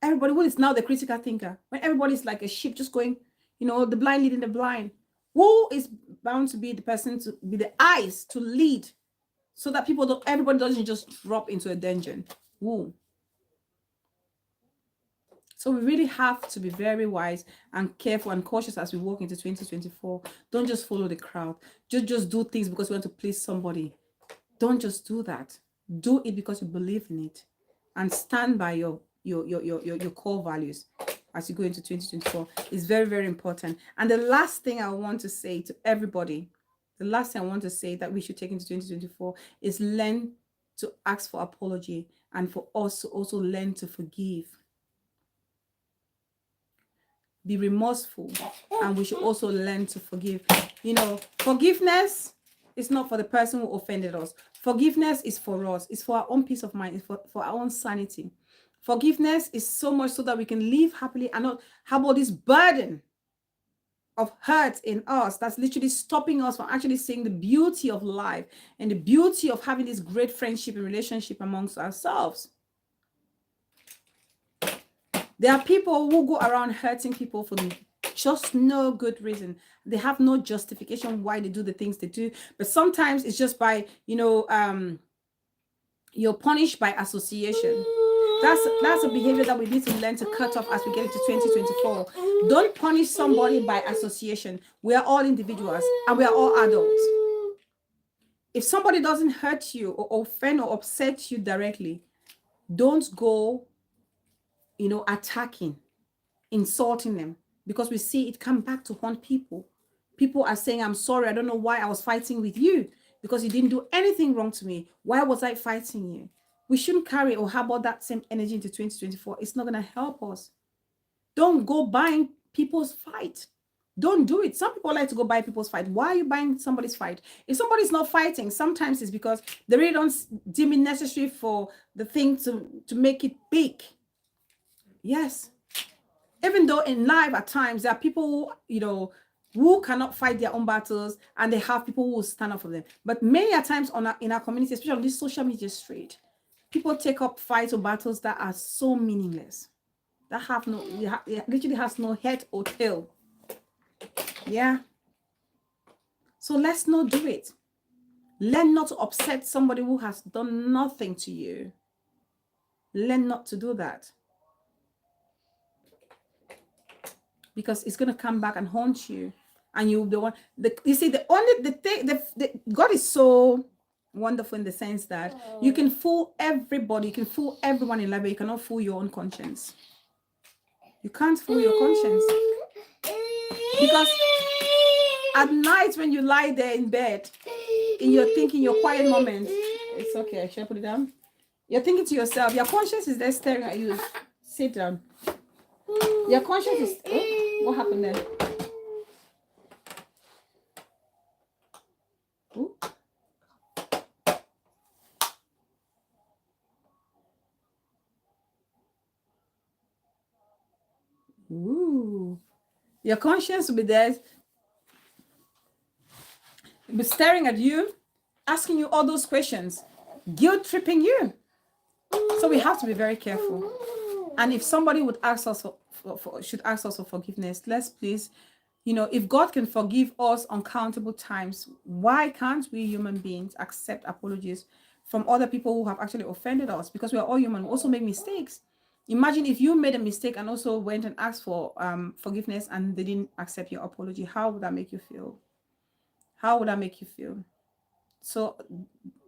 Everybody, who is now the critical thinker? When everybody's like a sheep just going, the blind leading the blind. Who is bound to be the person to be the eyes to lead so that everybody doesn't just drop into a dungeon? Who? So we really have to be very wise and careful and cautious as we walk into 2024. Don't just follow the crowd. Just do things because you want to please somebody. Don't just do that. Do it because you believe in it, and stand by your core values as you go into 2024. It's very, very important. And the last thing I want to say to everybody, the last thing I want to say that we should take into 2024 is learn to ask for apology, and for us to also learn to forgive. Be remorseful, and we should also learn to forgive. Forgiveness is not for the person who offended us. Forgiveness is for us. It's for our own peace of mind. It's for our own sanity. Forgiveness is so much so that we can live happily and not have all this burden of hurt in us that's literally stopping us from actually seeing the beauty of life and the beauty of having this great friendship and relationship amongst ourselves. There are people who go around hurting people for just no good reason. They have no justification why they do the things they do. But sometimes it's just by, you're punished by association. That's a behavior that we need to learn to cut off as we get into 2024. Don't punish somebody by association. We are all individuals and we are all adults. If somebody doesn't hurt you or offend or upset you directly, don't go attacking, insulting them, because we see it come back to haunt people. People are saying, I'm sorry, I don't know why I was fighting with you, because you didn't do anything wrong to me. Why was I fighting you? We shouldn't carry or harbor that same energy into 2024. It's not going to help us. Don't go buying people's fight. Don't do it. Some people like to go buy people's fight. Why are you buying somebody's fight? If somebody's not fighting, sometimes it's because they really don't deem it necessary for the thing to make it big. Yes. Even though in life at times there are people who cannot fight their own battles, and they have people who will stand up for them. But many a times in our community, especially on this social media street, people take up fights or battles that are so meaningless, that literally has no head or tail. Yeah. So let's not do it. Learn not to upset somebody who has done nothing to you. Learn not to do that. Because it's going to come back and haunt you, and you'll be one. You see, God is so Wonderful in the sense that you can fool everybody, you can fool everyone in life, but you cannot fool your own conscience. You can't fool your conscience. Because at night when you lie there in bed, in your thinking, your quiet moment, it's okay, should I put it down? You're thinking to yourself, your conscience is there staring at you. Sit down. Your conscience is, oh, what happened there? Ooh. Ooh. Your conscience will be there, be staring at you, asking you all those questions, guilt tripping you. So we have to be very careful. And if somebody would ask us should ask us for forgiveness, let's please, if God can forgive us uncountable times, why can't we human beings accept apologies from other people who have actually offended us? Because we are all human, we also make mistakes. Imagine if you made a mistake and also went and asked for forgiveness and they didn't accept your apology. How would that make you feel? How would that make you feel? So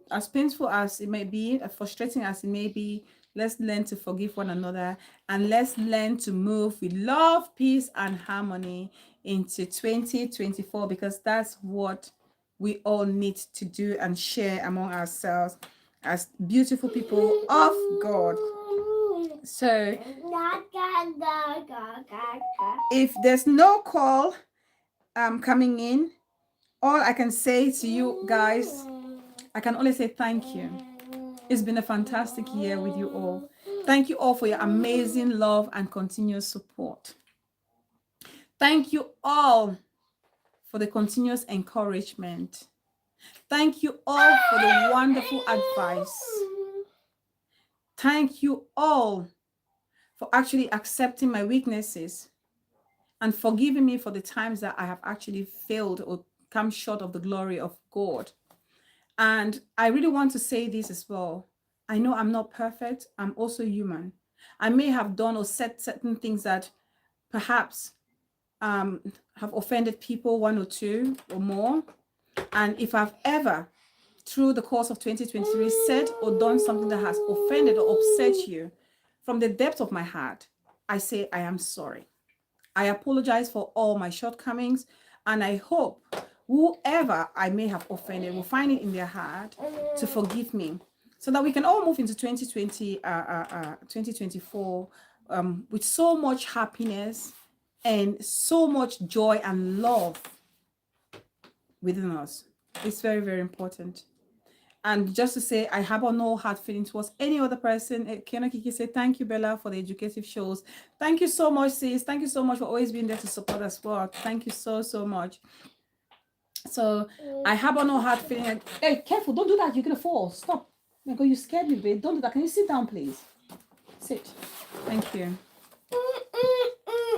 as painful as it may be, as frustrating as it may be, let's learn to forgive one another, and let's learn to move with love, peace, and harmony into 2024, because that's what we all need to do and share among ourselves as beautiful people of God. So if there's no call coming in, all I can say to you guys, I can only say thank you. It's been a fantastic year with you all. Thank you all for your amazing love and continuous support. Thank you all for the continuous encouragement. Thank you all for the wonderful advice. Thank you all for actually accepting my weaknesses and forgiving me for the times that I have actually failed or come short of the glory of God. And I really want to say this as well. I know I'm not perfect. I'm also human. I may have done or said certain things that perhaps have offended people, one or two or more. And if I've ever, through the course of 2023, said or done something that has offended or upset you, from the depth of my heart, I say I am sorry. I apologize for all my shortcomings, and I hope whoever I may have offended will find it in their heart to forgive me, so that we can all move into 2024 with so much happiness and so much joy and love within us. It's very, very important. And just to say, I have no hard feelings towards any other person. Kiana Kiki said, thank you, Bella, for the educative shows. Thank you so much, sis. Thank you so much for always being there to support as well. Thank you so, so much. So I have no hard feeling. Hey, careful, don't do that. You're going to fall. Stop. Oh my God, you scared me, babe. Don't do that. Can you sit down, please? Sit. Thank you.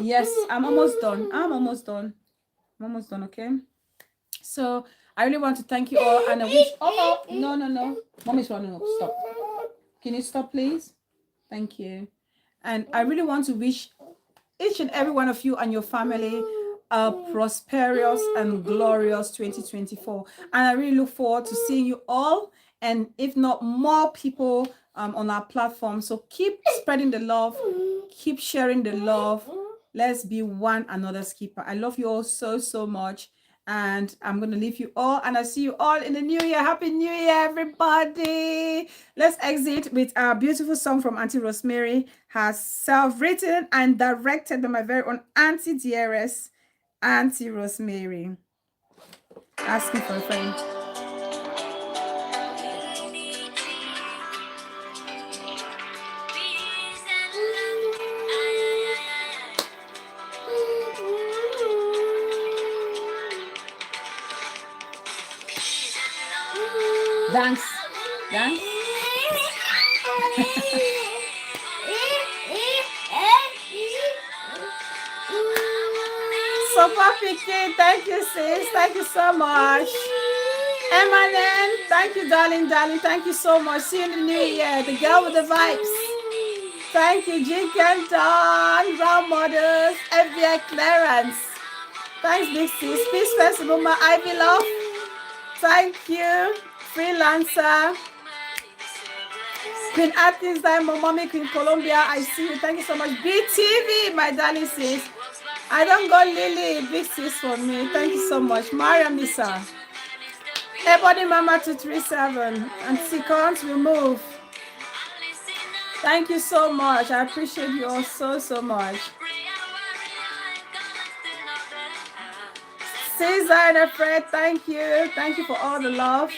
Yes, I'm almost done. I'm almost done, okay? So I really want to thank you all, and I wish, no, Mommy's running up, stop. Can you stop, please? Thank you. And I really want to wish each and every one of you and your family a prosperous and glorious 2024. And I really look forward to seeing you all, and if not more people on our platform. So keep spreading the love, keep sharing the love. Let's be one another's keeper. I love you all so, so much. And I'm going to leave you all, and I'll see you all in the new year. Happy New Year, everybody. Let's exit with our beautiful song from Auntie Rosemary, herself written and directed by my very own Auntie Dearest, Auntie Rosemary. Asking for a friend. Dance. Dance. So Vicky, thank you, sis. Thank you so much. Emmanuel, thank you, darling. Thank you so much. See you in the new year. The girl with the vibes. Thank you, Jake and Dawn, Round Models, FBI Clarence. Thanks, Big Sis. Peace Festival, my Ivy Love. Thank you. Freelancer. Queen Athens, Diamond Mommy, Queen Colombia, I see you. Thank you so much. BTV, my darling sis. I don't go Lily, big sis for me. Thank you so much. Maria Misa. Everybody Mama 237. And seconds we move. Thank you so much. I appreciate you all so much. Caesar and Fred, thank you. Thank you for all the love.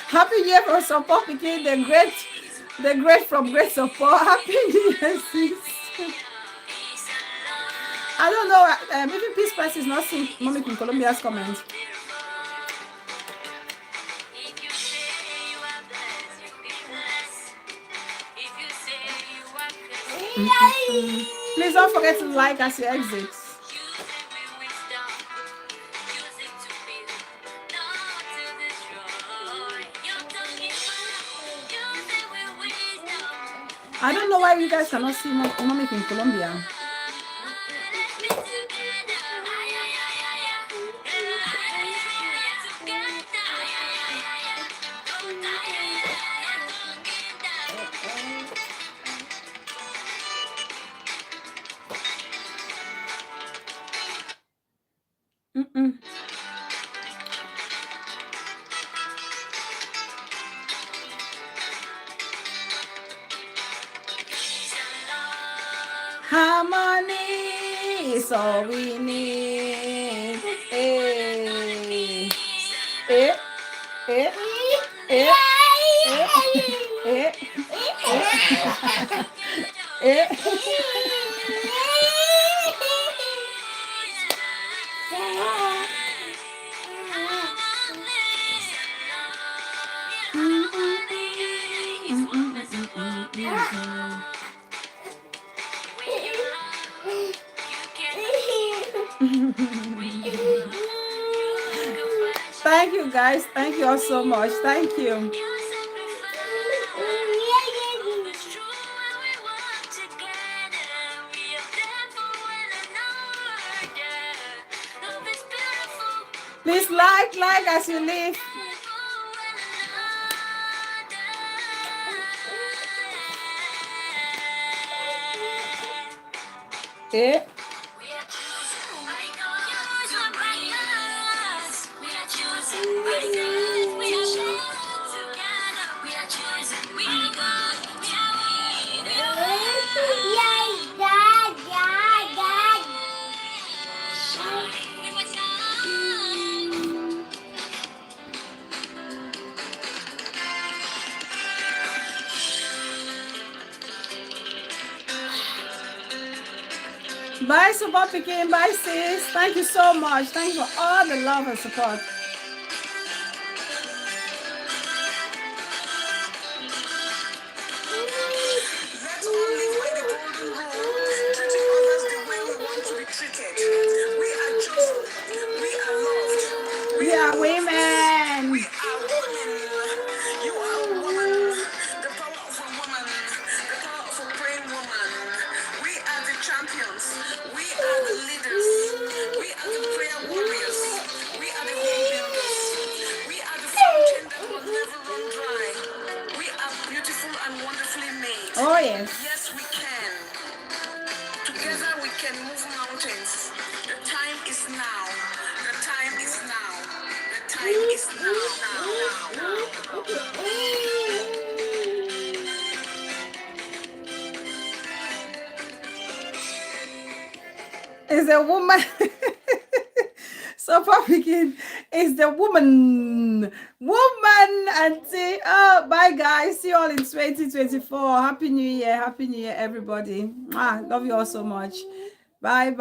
Happy Year from Support Begin, the great from Great Support. Happy New Year, sis. I don't know, maybe Peace Price is not seeing Mommy from Colombia's comments. Please don't forget to like as you exit. I don't know why you guys cannot see Mommy in Colombia. Harmony is all we need. Thank you guys. Thank you all so much. Thank you. Please like as you leave. Yeah. Bye, Support Pekin. Bye, sis. Thank you so much. Thank you for all the love and support. Let's all live by the golden rule, treating others the way we want to be treated. We are chosen. We are loved. We are women. We are women. You are a woman. The power of a woman. The power of a praying woman. We are the champions. We are the leaders. We are the prayer warriors. We are the home builders. We are the fountain that will never run dry. We are beautiful and wonderfully made. Oh, yes. Yes, we can. Together we can move mountains. The time is now. The time is now. The time is now. Is a woman. Support Pekin is the woman auntie. Oh, bye guys. See you all in 2024. Happy New Year. Happy New Year, everybody. Love you all so much. Bye.